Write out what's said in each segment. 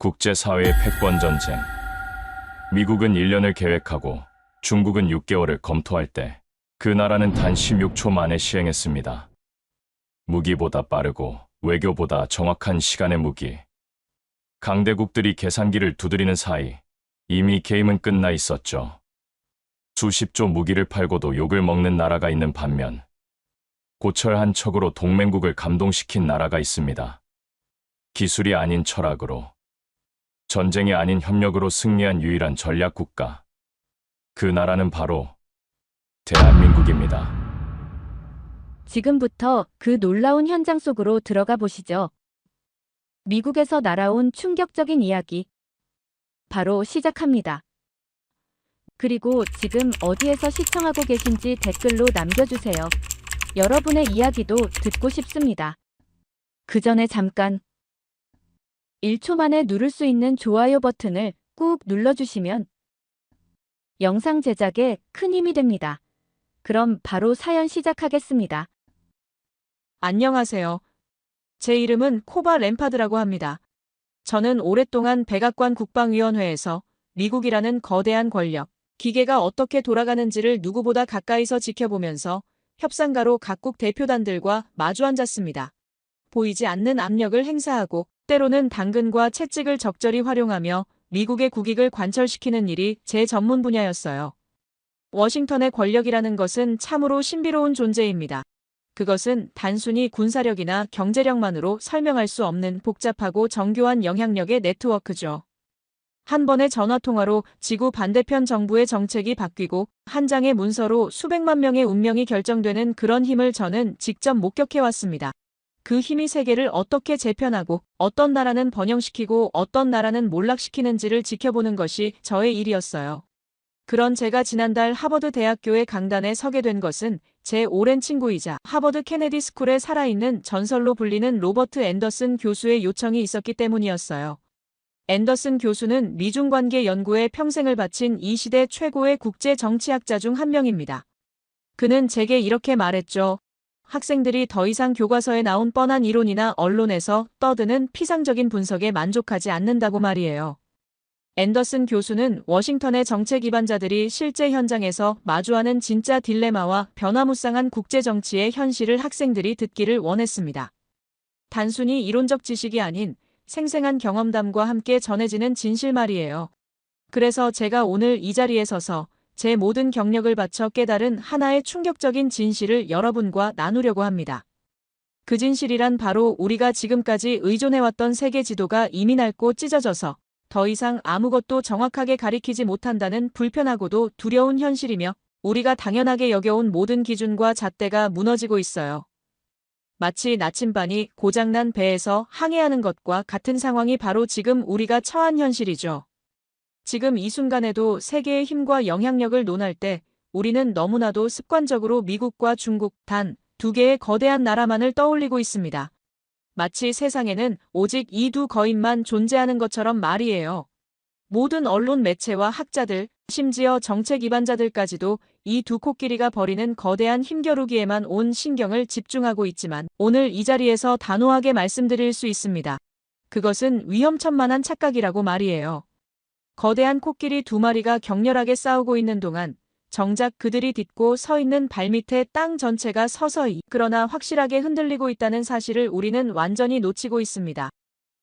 국제사회의 패권 전쟁. 미국은 1년을 계획하고 중국은 6개월을 검토할 때 그 나라는 단 16초 만에 시행했습니다. 무기보다 빠르고 외교보다 정확한 시간의 무기. 강대국들이 계산기를 두드리는 사이 이미 게임은 끝나 있었죠. 수십조 무기를 팔고도 욕을 먹는 나라가 있는 반면 고철한 척으로 동맹국을 감동시킨 나라가 있습니다. 기술이 아닌 철학으로, 전쟁이 아닌 협력으로 승리한 유일한 전략 국가. 그 나라는 바로 대한민국입니다. 지금부터 그 놀라운 현장 속으로 들어가 보시죠. 미국에서 날아온 충격적인 이야기. 바로 시작합니다. 그리고 지금 어디에서 시청하고 계신지 댓글로 남겨주세요. 여러분의 이야기도 듣고 싶습니다. 그 전에 잠깐 1초 만에 누를 수 있는 좋아요 버튼을 꾹 눌러주시면 영상 제작에 큰 힘이 됩니다. 그럼 바로 사연 시작하겠습니다. 안녕하세요. 제 이름은 코바 램파드라고 합니다. 저는 오랫동안 백악관 국방위원회에서 미국이라는 거대한 권력, 기계가 어떻게 돌아가는지를 누구보다 가까이서 지켜보면서 협상가로 각국 대표단들과 마주 앉았습니다. 보이지 않는 압력을 행사하고 때로는 당근과 채찍을 적절히 활용하며 미국의 국익을 관철시키는 일이 제 전문 분야였어요. 워싱턴의 권력이라는 것은 참으로 신비로운 존재입니다. 그것은 단순히 군사력이나 경제력만으로 설명할 수 없는 복잡하고 정교한 영향력의 네트워크죠. 한 번의 전화통화로 지구 반대편 정부의 정책이 바뀌고 한 장의 문서로 수백만 명의 운명이 결정되는 그런 힘을 저는 직접 목격해왔습니다. 그 힘이 세계를 어떻게 재편하고 어떤 나라는 번영시키고 어떤 나라는 몰락시키는지를 지켜보는 것이 저의 일이었어요. 그런 제가 지난달 하버드 대학교의 강단에 서게 된 것은 제 오랜 친구이자 하버드 케네디 스쿨의 살아있는 전설로 불리는 로버트 앤더슨 교수의 요청이 있었기 때문이었어요. 앤더슨 교수는 미중 관계 연구에 평생을 바친 이 시대 최고의 국제 정치학자 중 한 명입니다. 그는 제게 이렇게 말했죠. 학생들이 더 이상 교과서에 나온 뻔한 이론이나 언론에서 떠드는 피상적인 분석에 만족하지 않는다고 말이에요. 앤더슨 교수는 워싱턴의 정책 기반자들이 실제 현장에서 마주하는 진짜 딜레마와 변화무쌍한 국제정치의 현실을 학생들이 듣기를 원했습니다. 단순히 이론적 지식이 아닌 생생한 경험담과 함께 전해지는 진실 말이에요. 그래서 제가 오늘 이 자리에 서서 제 모든 경력을 바쳐 깨달은 하나의 충격적인 진실을 여러분과 나누려고 합니다. 그 진실이란 바로 우리가 지금까지 의존해왔던 세계 지도가 이미 낡고 찢어져서 더 이상 아무것도 정확하게 가리키지 못한다는 불편하고도 두려운 현실이며 우리가 당연하게 여겨온 모든 기준과 잣대가 무너지고 있어요. 마치 나침반이 고장난 배에서 항해하는 것과 같은 상황이 바로 지금 우리가 처한 현실이죠. 지금 이 순간에도 세계의 힘과 영향력을 논할 때 우리는 너무나도 습관적으로 미국과 중국 단 두 개의 거대한 나라만을 떠올리고 있습니다. 마치 세상에는 오직 이 두 거인만 존재하는 것처럼 말이에요. 모든 언론 매체와 학자들, 심지어 정책 기반자들까지도 이 두 코끼리가 벌이는 거대한 힘겨루기에만 온 신경을 집중하고 있지만 오늘 이 자리에서 단호하게 말씀드릴 수 있습니다. 그것은 위험천만한 착각이라고 말이에요. 거대한 코끼리 두 마리가 격렬하게 싸우고 있는 동안 정작 그들이 딛고 서 있는 발밑에 땅 전체가 서서히 그러나 확실하게 흔들리고 있다는 사실을 우리는 완전히 놓치고 있습니다.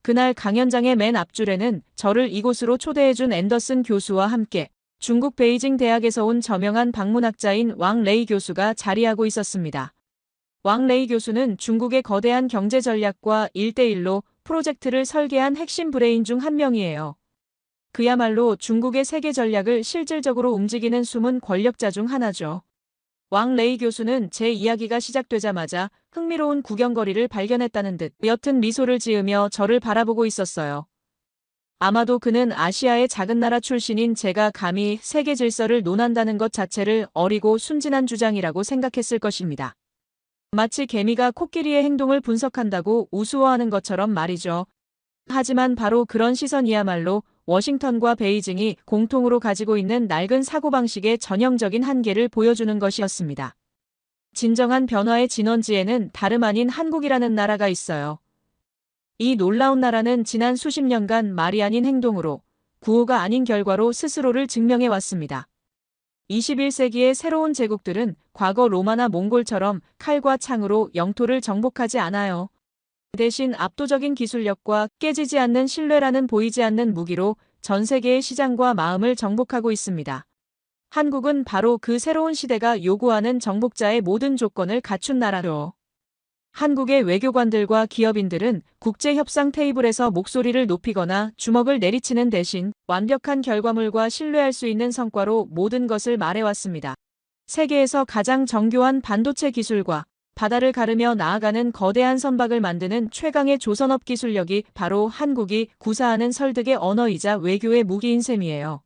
그날 강연장의 맨 앞줄에는 저를 이곳으로 초대해준 앤더슨 교수와 함께 중국 베이징 대학에서 온 저명한 방문학자인 왕 레이 교수가 자리하고 있었습니다. 왕 레이 교수는 중국의 거대한 경제 전략과 1대1로 프로젝트를 설계한 핵심 브레인 중 한 명이에요. 그야말로 중국의 세계 전략을 실질적으로 움직이는 숨은 권력자 중 하나죠. 왕 레이 교수는 제 이야기가 시작되자마자 흥미로운 구경거리를 발견했다는 듯 옅은 미소를 지으며 저를 바라보고 있었어요. 아마도 그는 아시아의 작은 나라 출신인 제가 감히 세계 질서를 논한다는 것 자체를 어리고 순진한 주장이라고 생각했을 것입니다. 마치 개미가 코끼리의 행동을 분석한다고 우스워하는 것처럼 말이죠. 하지만 바로 그런 시선이야말로 워싱턴과 베이징이 공통으로 가지고 있는 낡은 사고방식의 전형적인 한계를 보여주는 것이었습니다. 진정한 변화의 진원지에는 다름 아닌 한국이라는 나라가 있어요. 이 놀라운 나라는 지난 수십 년간 말이 아닌 행동으로, 구호가 아닌 결과로 스스로를 증명해 왔습니다. 21세기의 새로운 제국들은 과거 로마나 몽골처럼 칼과 창으로 영토를 정복하지 않아요. 대신 압도적인 기술력과 깨지지 않는 신뢰라는 보이지 않는 무기로 전 세계의 시장과 마음을 정복하고 있습니다. 한국은 바로 그 새로운 시대가 요구하는 정복자의 모든 조건을 갖춘 나라로. 한국의 외교관들과 기업인들은 국제협상 테이블에서 목소리를 높이거나 주먹을 내리치는 대신 완벽한 결과물과 신뢰할 수 있는 성과로 모든 것을 말해왔습니다. 세계에서 가장 정교한 반도체 기술과 바다를 가르며 나아가는 거대한 선박을 만드는 최강의 조선업 기술력이 바로 한국이 구사하는 설득의 언어이자 외교의 무기인 셈이에요.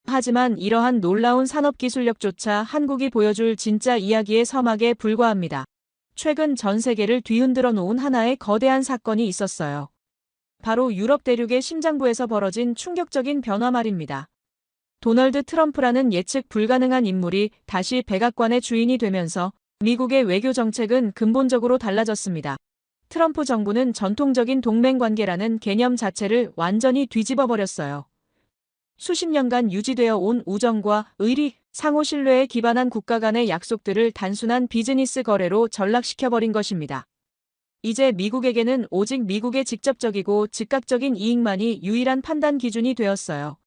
하지만 이러한 놀라운 산업 기술력조차 한국이 보여줄 진짜 이야기의 서막에 불과합니다. 최근 전 세계를 뒤흔들어 놓은 하나의 거대한 사건이 있었어요. 바로 유럽 대륙의 심장부에서 벌어진 충격적인 변화 말입니다. 도널드 트럼프라는 예측 불가능한 인물이 다시 백악관의 주인이 되면서 미국의 외교 정책은 근본적으로 달라졌습니다. 트럼프 정부는 전통적인 동맹 관계라는 개념 자체를 완전히 뒤집어 버렸어요. 수십 년간 유지되어 온 우정과 의리, 상호 신뢰에 기반한 국가 간의 약속들을 단순한 비즈니스 거래로 전락시켜버린 것입니다. 이제 미국에게는 오직 미국의 직접적이고 즉각적인 이익만이 유일한 판단 기준이 되었어요.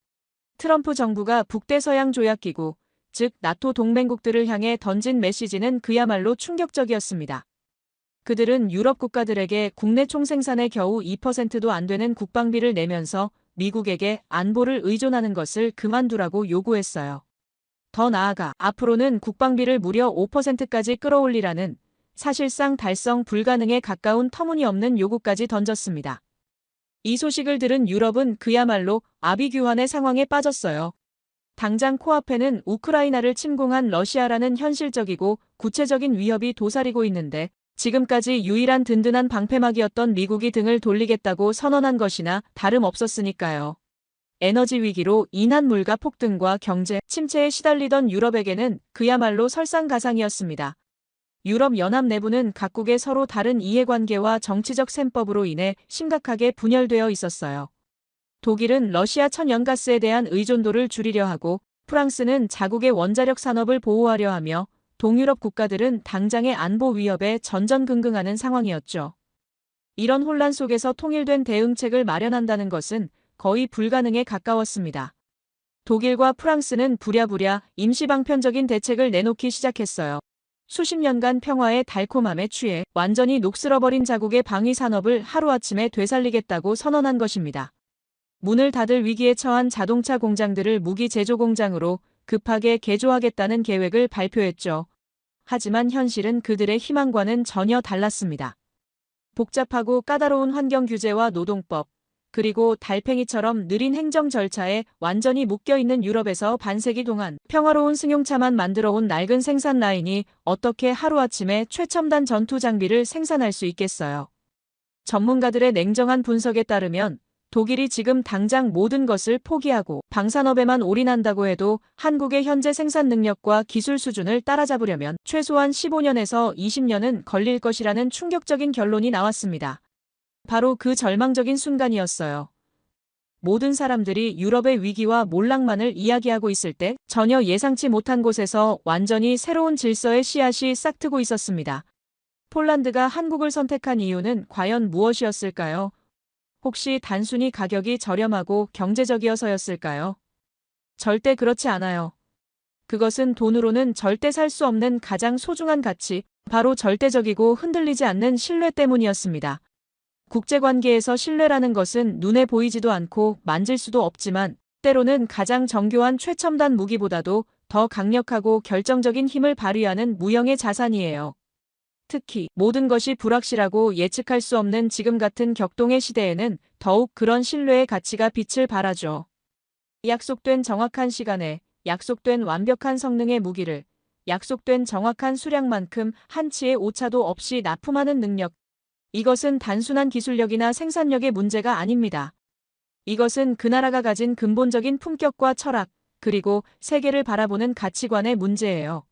트럼프 정부가 북대서양 조약기구, 즉 나토 동맹국들을 향해 던진 메시지는 그야말로 충격적이었습니다. 그들은 유럽 국가들에게 국내 총생산의 겨우 2%도 안 되는 국방비를 내면서 미국에게 안보를 의존하는 것을 그만두라고 요구했어요. 더 나아가 앞으로는 국방비를 무려 5%까지 끌어올리라는 사실상 달성 불가능에 가까운 터무니없는 요구까지 던졌습니다. 이 소식을 들은 유럽은 그야말로 아비규환의 상황에 빠졌어요. 당장 코앞에는 우크라이나를 침공한 러시아라는 현실적이고 구체적인 위협이 도사리고 있는데 지금까지 유일한 든든한 방패막이었던 미국이 등을 돌리겠다고 선언한 것이나 다름없었으니까요. 에너지 위기로 인한 물가 폭등과 경제 침체에 시달리던 유럽에게는 그야말로 설상가상이었습니다. 유럽 연합 내부는 각국의 서로 다른 이해관계와 정치적 셈법으로 인해 심각하게 분열되어 있었어요. 독일은 러시아 천연가스에 대한 의존도를 줄이려 하고 프랑스는 자국의 원자력 산업을 보호하려 하며 동유럽 국가들은 당장의 안보 위협에 전전긍긍하는 상황이었죠. 이런 혼란 속에서 통일된 대응책을 마련한다는 것은 거의 불가능에 가까웠습니다. 독일과 프랑스는 부랴부랴 임시방편적인 대책을 내놓기 시작했어요. 수십 년간 평화의 달콤함에 취해 완전히 녹슬어버린 자국의 방위 산업을 하루아침에 되살리겠다고 선언한 것입니다. 문을 닫을 위기에 처한 자동차 공장들을 무기 제조 공장으로 급하게 개조하겠다는 계획을 발표했죠. 하지만 현실은 그들의 희망과는 전혀 달랐습니다. 복잡하고 까다로운 환경 규제와 노동법, 그리고 달팽이처럼 느린 행정 절차에 완전히 묶여있는 유럽에서 반세기 동안 평화로운 승용차만 만들어온 낡은 생산 라인이 어떻게 하루아침에 최첨단 전투 장비를 생산할 수 있겠어요. 전문가들의 냉정한 분석에 따르면 독일이 지금 당장 모든 것을 포기하고 방산업에만 올인한다고 해도 한국의 현재 생산 능력과 기술 수준을 따라잡으려면 최소한 15년에서 20년은 걸릴 것이라는 충격적인 결론이 나왔습니다. 바로 그 절망적인 순간이었어요. 모든 사람들이 유럽의 위기와 몰락만을 이야기하고 있을 때 전혀 예상치 못한 곳에서 완전히 새로운 질서의 씨앗이 싹트고 있었습니다. 폴란드가 한국을 선택한 이유는 과연 무엇이었을까요? 혹시 단순히 가격이 저렴하고 경제적이어서였을까요? 절대 그렇지 않아요. 그것은 돈으로는 절대 살 수 없는 가장 소중한 가치, 바로 절대적이고 흔들리지 않는 신뢰 때문이었습니다. 국제관계에서 신뢰라는 것은 눈에 보이지도 않고 만질 수도 없지만 때로는 가장 정교한 최첨단 무기보다도 더 강력하고 결정적인 힘을 발휘하는 무형의 자산이에요. 특히 모든 것이 불확실하고 예측할 수 없는 지금 같은 격동의 시대에는 더욱 그런 신뢰의 가치가 빛을 발하죠. 약속된 정확한 시간에, 약속된 완벽한 성능의 무기를, 약속된 정확한 수량만큼 한치의 오차도 없이 납품하는 능력. 이것은 단순한 기술력이나 생산력의 문제가 아닙니다. 이것은 그 나라가 가진 근본적인 품격과 철학, 그리고 세계를 바라보는 가치관의 문제예요.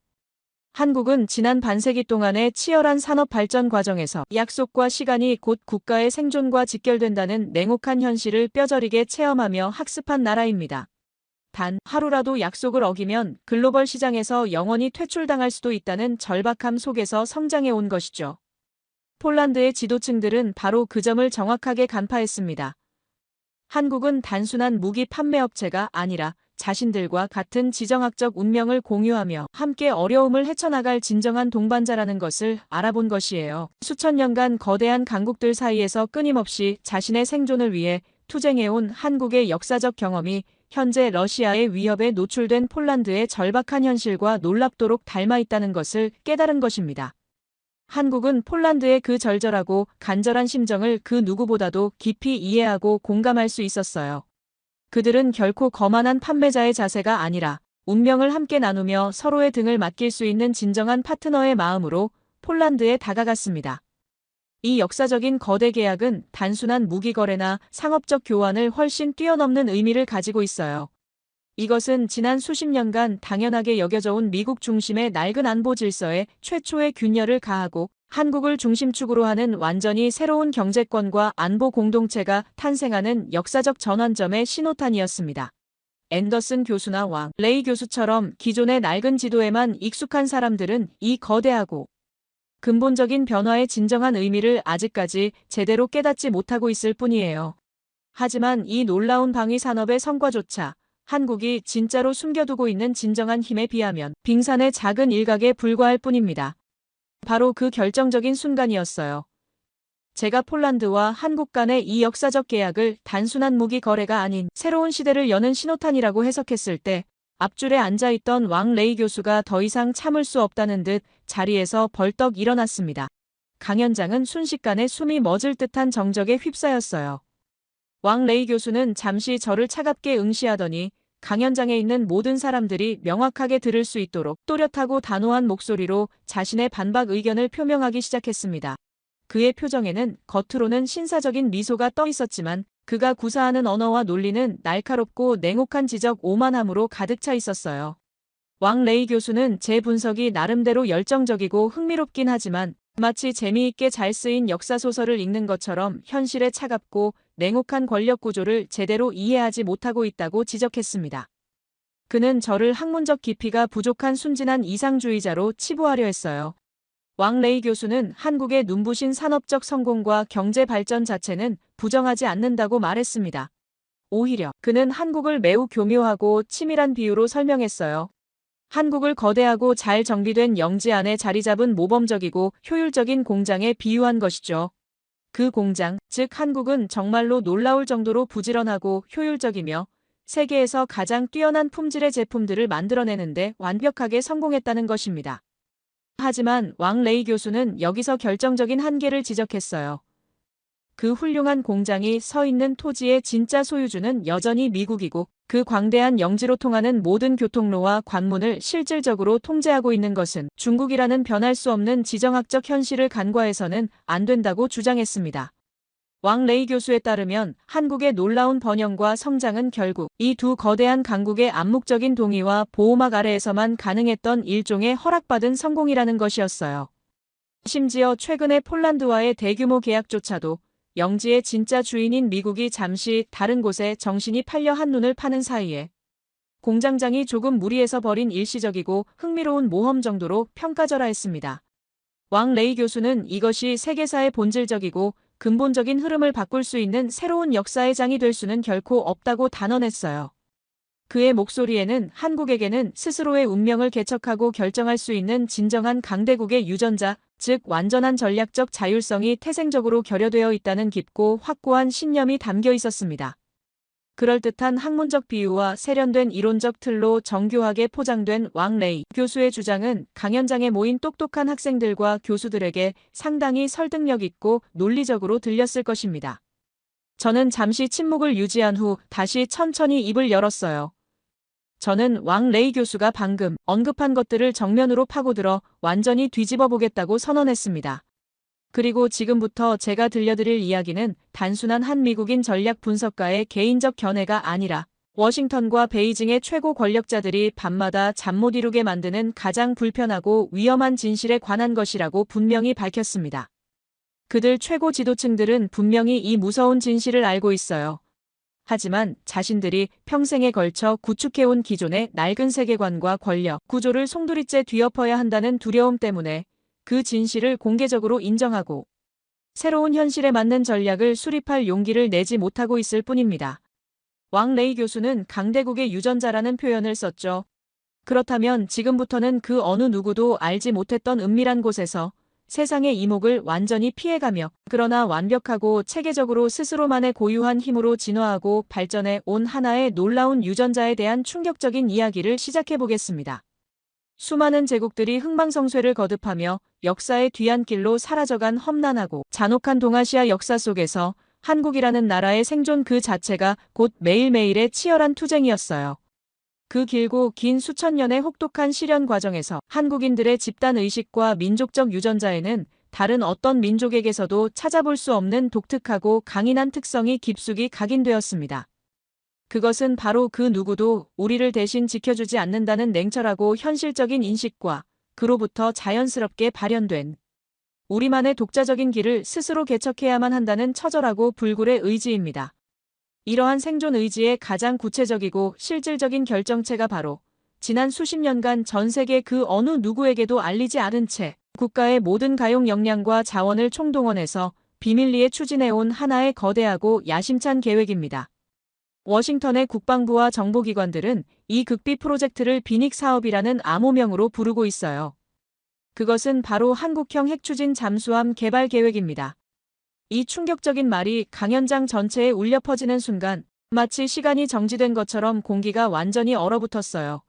한국은 지난 반세기 동안의 치열한 산업 발전 과정에서 약속과 시간이 곧 국가의 생존과 직결된다는 냉혹한 현실을 뼈저리게 체험하며 학습한 나라입니다. 단 하루라도 약속을 어기면 글로벌 시장에서 영원히 퇴출당할 수도 있다는 절박함 속에서 성장해 온 것이죠. 폴란드의 지도층들은 바로 그 점을 정확하게 간파했습니다. 한국은 단순한 무기 판매업체가 아니라 자신들과 같은 지정학적 운명을 공유하며 함께 어려움을 헤쳐나갈 진정한 동반자라는 것을 알아본 것이에요. 수천 년간 거대한 강국들 사이에서 끊임없이 자신의 생존을 위해 투쟁해온 한국의 역사적 경험이 현재 러시아의 위협에 노출된 폴란드의 절박한 현실과 놀랍도록 닮아 있다는 것을 깨달은 것입니다. 한국은 폴란드의 그 절절하고 간절한 심정을 그 누구보다도 깊이 이해하고 공감할 수 있었어요. 그들은 결코 거만한 판매자의 자세가 아니라 운명을 함께 나누며 서로의 등을 맡길 수 있는 진정한 파트너의 마음으로 폴란드에 다가갔습니다. 이 역사적인 거대 계약은 단순한 무기 거래나 상업적 교환을 훨씬 뛰어넘는 의미를 가지고 있어요. 이것은 지난 수십 년간 당연하게 여겨져 온 미국 중심의 낡은 안보 질서에 최초의 균열을 가하고 한국을 중심축으로 하는 완전히 새로운 경제권과 안보 공동체가 탄생하는 역사적 전환점의 신호탄이었습니다. 앤더슨 교수나 왕 레이 교수처럼 기존의 낡은 지도에만 익숙한 사람들은 이 거대하고 근본적인 변화의 진정한 의미를 아직까지 제대로 깨닫지 못하고 있을 뿐이에요. 하지만 이 놀라운 방위 산업의 성과조차 한국이 진짜로 숨겨두고 있는 진정한 힘에 비하면 빙산의 작은 일각에 불과할 뿐입니다. 바로 그 결정적인 순간이었어요. 제가 폴란드와 한국 간의 이 역사적 계약을 단순한 무기 거래가 아닌 새로운 시대를 여는 신호탄이라고 해석했을 때 앞줄에 앉아있던 왕 레이 교수가 더 이상 참을 수 없다는 듯 자리에서 벌떡 일어났습니다. 강연장은 순식간에 숨이 멎을 듯한 정적에 휩싸였어요. 왕 레이 교수는 잠시 저를 차갑게 응시하더니 강연장에 있는 모든 사람들이 명확하게 들을 수 있도록 또렷하고 단호한 목소리로 자신의 반박 의견을 표명하기 시작했습니다. 그의 표정에는 겉으로는 신사적인 미소가 떠 있었지만 그가 구사하는 언어와 논리는 날카롭고 냉혹한 지적 오만함으로 가득 차 있었어요. 왕 레이 교수는 제 분석이 나름대로 열정적이고 흥미롭긴 하지만 마치 재미있게 잘 쓰인 역사소설을 읽는 것처럼 현실의 차갑고 냉혹한 권력 구조를 제대로 이해하지 못하고 있다고 지적했습니다. 그는 저를 학문적 깊이가 부족한 순진한 이상주의자로 치부하려 했어요. 왕 레이 교수는 한국의 눈부신 산업적 성공과 경제 발전 자체는 부정하지 않는다고 말했습니다. 오히려 그는 한국을 매우 교묘하고 치밀한 비유로 설명했어요. 한국을 거대하고 잘 정비된 영지 안에 자리 잡은 모범적이고 효율적인 공장에 비유한 것이죠. 그 공장, 즉 한국은 정말로 놀라울 정도로 부지런하고 효율적이며 세계에서 가장 뛰어난 품질의 제품들을 만들어내는데 완벽하게 성공했다는 것입니다. 하지만 왕 레이 교수는 여기서 결정적인 한계를 지적했어요. 그 훌륭한 공장이 서 있는 토지의 진짜 소유주는 여전히 미국이고 그 광대한 영지로 통하는 모든 교통로와 관문을 실질적으로 통제하고 있는 것은 중국이라는 변할 수 없는 지정학적 현실을 간과해서는 안 된다고 주장했습니다. 왕 레이 교수에 따르면 한국의 놀라운 번영과 성장은 결국 이 두 거대한 강국의 암묵적인 동의와 보호막 아래에서만 가능했던 일종의 허락받은 성공이라는 것이었어요. 심지어 최근의 폴란드와의 대규모 계약조차도 영지의 진짜 주인인 미국이 잠시 다른 곳에 정신이 팔려 한눈을 파는 사이에 공장장이 조금 무리해서 벌인 일시적이고 흥미로운 모험 정도로 평가절하했습니다. 왕 레이 교수는 이것이 세계사의 본질적이고 근본적인 흐름을 바꿀 수 있는 새로운 역사의 장이 될 수는 결코 없다고 단언했어요. 그의 목소리에는 한국에게는 스스로의 운명을 개척하고 결정할 수 있는 진정한 강대국의 유전자, 즉 완전한 전략적 자율성이 태생적으로 결여되어 있다는 깊고 확고한 신념이 담겨 있었습니다. 그럴듯한 학문적 비유와 세련된 이론적 틀로 정교하게 포장된 왕 레이 교수의 주장은 강연장에 모인 똑똑한 학생들과 교수들에게 상당히 설득력 있고 논리적으로 들렸을 것입니다. 저는 잠시 침묵을 유지한 후 다시 천천히 입을 열었어요. 저는 왕 레이 교수가 방금 언급한 것들을 정면으로 파고들어 완전히 뒤집어 보겠다고 선언했습니다. 그리고 지금부터 제가 들려드릴 이야기는 단순한 한 미국인 전략 분석가의 개인적 견해가 아니라 워싱턴과 베이징의 최고 권력자들이 밤마다 잠 못 이루게 만드는 가장 불편하고 위험한 진실에 관한 것이라고 분명히 밝혔습니다. 그들 최고 지도층들은 분명히 이 무서운 진실을 알고 있어요. 하지만 자신들이 평생에 걸쳐 구축해온 기존의 낡은 세계관과 권력, 구조를 송두리째 뒤엎어야 한다는 두려움 때문에 그 진실을 공개적으로 인정하고 새로운 현실에 맞는 전략을 수립할 용기를 내지 못하고 있을 뿐입니다. 왕 레이 교수는 강대국의 유전자라는 표현을 썼죠. 그렇다면 지금부터는 그 어느 누구도 알지 못했던 은밀한 곳에서 세상의 이목을 완전히 피해가며 그러나 완벽하고 체계적으로 스스로만의 고유한 힘으로 진화하고 발전해 온 하나의 놀라운 유전자에 대한 충격적인 이야기를 시작해 보겠습니다. 수많은 제국들이 흥망성쇠를 거듭하며 역사의 뒤안길로 사라져간 험난하고 잔혹한 동아시아 역사 속에서 한국이라는 나라의 생존 그 자체가 곧 매일매일의 치열한 투쟁이었어요. 그 길고 긴 수천 년의 혹독한 시련 과정에서 한국인들의 집단 의식과 민족적 유전자에는 다른 어떤 민족에게서도 찾아볼 수 없는 독특하고 강인한 특성이 깊숙이 각인되었습니다. 그것은 바로 그 누구도 우리를 대신 지켜주지 않는다는 냉철하고 현실적인 인식과 그로부터 자연스럽게 발현된 우리만의 독자적인 길을 스스로 개척해야만 한다는 처절하고 불굴의 의지입니다. 이러한 생존 의지의 가장 구체적이고 실질적인 결정체가 바로 지난 수십 년간 전 세계 그 어느 누구에게도 알리지 않은 채 국가의 모든 가용 역량과 자원을 총동원해서 비밀리에 추진해온 하나의 거대하고 야심찬 계획입니다. 워싱턴의 국방부와 정보기관들은 이 극비 프로젝트를 비닉 사업이라는 암호명으로 부르고 있어요. 그것은 바로 한국형 핵추진 잠수함 개발 계획입니다. 이 충격적인 말이 강연장 전체에 울려 퍼지는 순간 마치 시간이 정지된 것처럼 공기가 완전히 얼어붙었어요.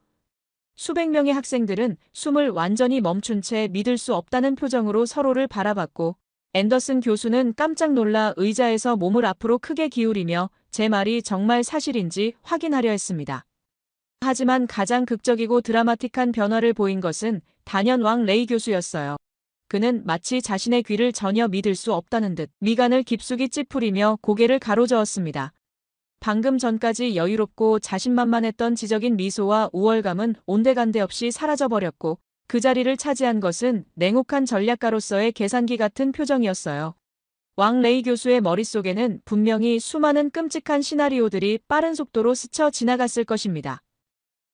수백 명의 학생들은 숨을 완전히 멈춘 채 믿을 수 없다는 표정으로 서로를 바라봤고 앤더슨 교수는 깜짝 놀라 의자에서 몸을 앞으로 크게 기울이며 제 말이 정말 사실인지 확인하려 했습니다. 하지만 가장 극적이고 드라마틱한 변화를 보인 것은 단연 왕 레이 교수였어요. 그는 마치 자신의 귀를 전혀 믿을 수 없다는 듯 미간을 깊숙이 찌푸리며 고개를 가로저었습니다. 방금 전까지 여유롭고 자신만만했던 지적인 미소와 우월감은 온데간데 없이 사라져버렸고 그 자리를 차지한 것은 냉혹한 전략가로서의 계산기 같은 표정이었어요. 왕 레이 교수의 머릿속에는 분명히 수많은 끔찍한 시나리오들이 빠른 속도로 스쳐 지나갔을 것입니다.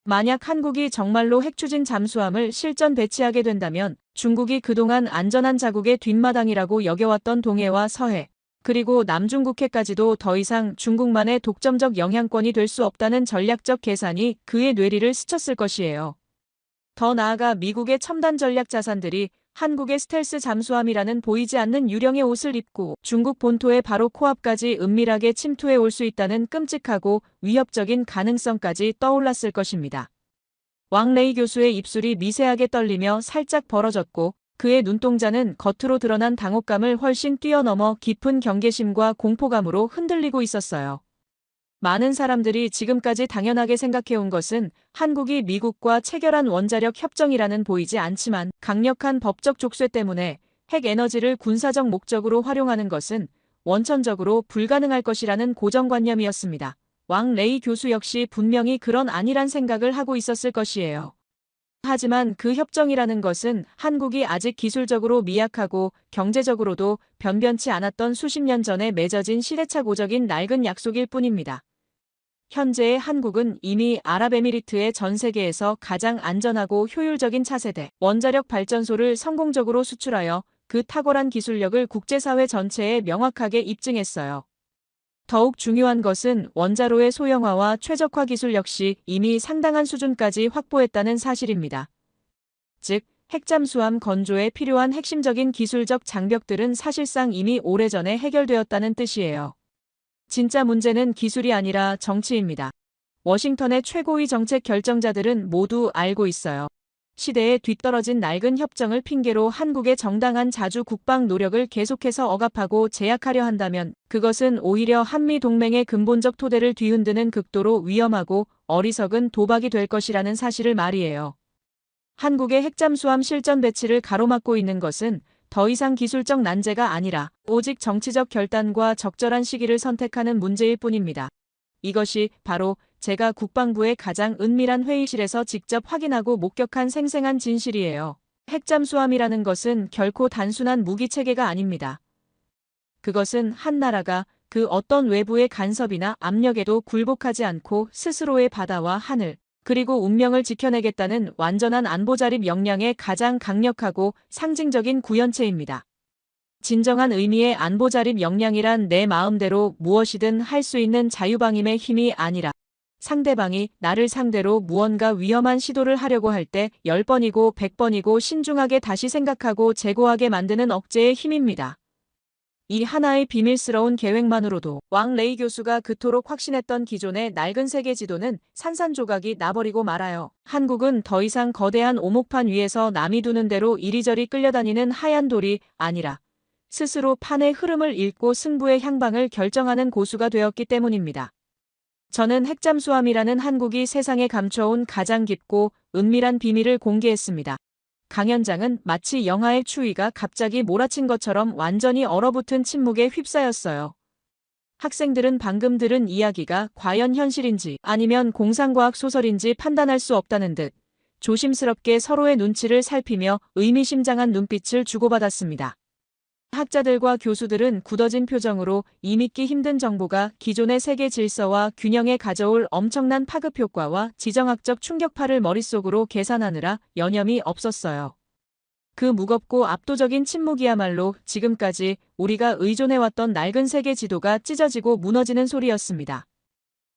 만약 한국이 정말로 핵추진 잠수함을 실전 배치하게 된다면 중국이 그동안 안전한 자국의 뒷마당이라고 여겨왔던 동해와 서해, 그리고 남중국해까지도 더 이상 중국만의 독점적 영향권이 될 수 없다는 전략적 계산이 그의 뇌리를 스쳤을 것이에요. 더 나아가 미국의 첨단 전략 자산들이 한국의 스텔스 잠수함이라는 보이지 않는 유령의 옷을 입고 중국 본토의 바로 코앞까지 은밀하게 침투해 올 수 있다는 끔찍하고 위협적인 가능성까지 떠올랐을 것입니다. 왕 레이 교수의 입술이 미세하게 떨리며 살짝 벌어졌고 그의 눈동자는 겉으로 드러난 당혹감을 훨씬 뛰어넘어 깊은 경계심과 공포감으로 흔들리고 있었어요. 많은 사람들이 지금까지 당연하게 생각해온 것은 한국이 미국과 체결한 원자력 협정이라는 보이지 않지만 강력한 법적 족쇄 때문에 핵 에너지를 군사적 목적으로 활용하는 것은 원천적으로 불가능할 것이라는 고정관념이었습니다. 왕 레이 교수 역시 분명히 그런 안일한 생각을 하고 있었을 것이에요. 하지만 그 협정이라는 것은 한국이 아직 기술적으로 미약하고 경제적으로도 변변치 않았던 수십 년 전에 맺어진 시대착오적인 낡은 약속일 뿐입니다. 현재의 한국은 이미 아랍에미리트의 전 세계에서 가장 안전하고 효율적인 차세대 원자력 발전소를 성공적으로 수출하여 그 탁월한 기술력을 국제사회 전체에 명확하게 입증했어요. 더욱 중요한 것은 원자로의 소형화와 최적화 기술 역시 이미 상당한 수준까지 확보했다는 사실입니다. 즉, 핵잠수함 건조에 필요한 핵심적인 기술적 장벽들은 사실상 이미 오래전에 해결되었다는 뜻이에요. 진짜 문제는 기술이 아니라 정치입니다. 워싱턴의 최고위 정책 결정자들은 모두 알고 있어요. 시대에 뒤떨어진 낡은 협정을 핑계로 한국의 정당한 자주 국방 노력을 계속해서 억압하고 제약하려 한다면 그것은 오히려 한미 동맹의 근본적 토대를 뒤흔드는 극도로 위험하고 어리석은 도박이 될 것이라는 사실을 말이에요. 한국의 핵잠수함 실전 배치를 가로막고 있는 것은 더 이상 기술적 난제가 아니라 오직 정치적 결단과 적절한 시기를 선택하는 문제일 뿐입니다. 이것이 바로 제가 국방부의 가장 은밀한 회의실에서 직접 확인하고 목격한 생생한 진실이에요. 핵잠수함이라는 것은 결코 단순한 무기 체계가 아닙니다. 그것은 한 나라가 그 어떤 외부의 간섭이나 압력에도 굴복하지 않고 스스로의 바다와 하늘, 그리고 운명을 지켜내겠다는 완전한 안보 자립 역량의 가장 강력하고 상징적인 구현체입니다. 진정한 의미의 안보 자립 역량이란 내 마음대로 무엇이든 할 수 있는 자유방임의 힘이 아니라 상대방이 나를 상대로 무언가 위험한 시도를 하려고 할 때 10번이고 100번이고 신중하게 다시 생각하고 재고하게 만드는 억제의 힘입니다. 이 하나의 비밀스러운 계획만으로도 왕 레이 교수가 그토록 확신했던 기존의 낡은 세계 지도는 산산조각이 나버리고 말아요. 한국은 더 이상 거대한 오목판 위에서 남이 두는 대로 이리저리 끌려다니는 하얀 돌이 아니라 스스로 판의 흐름을 읽고 승부의 향방을 결정하는 고수가 되었기 때문입니다. 저는 핵잠수함이라는 한국이 세상에 감춰온 가장 깊고 은밀한 비밀을 공개했습니다. 강연장은 마치 영화의 추위가 갑자기 몰아친 것처럼 완전히 얼어붙은 침묵에 휩싸였어요. 학생들은 방금 들은 이야기가 과연 현실인지 아니면 공상과학 소설인지 판단할 수 없다는 듯 조심스럽게 서로의 눈치를 살피며 의미심장한 눈빛을 주고받았습니다. 학자들과 교수들은 굳어진 표정으로 이 믿기 힘든 정보가 기존의 세계 질서와 균형에 가져올 엄청난 파급 효과와 지정학적 충격파를 머릿속으로 계산하느라 여념이 없었어요. 그 무겁고 압도적인 침묵이야말로 지금까지 우리가 의존해왔던 낡은 세계 지도가 찢어지고 무너지는 소리였습니다.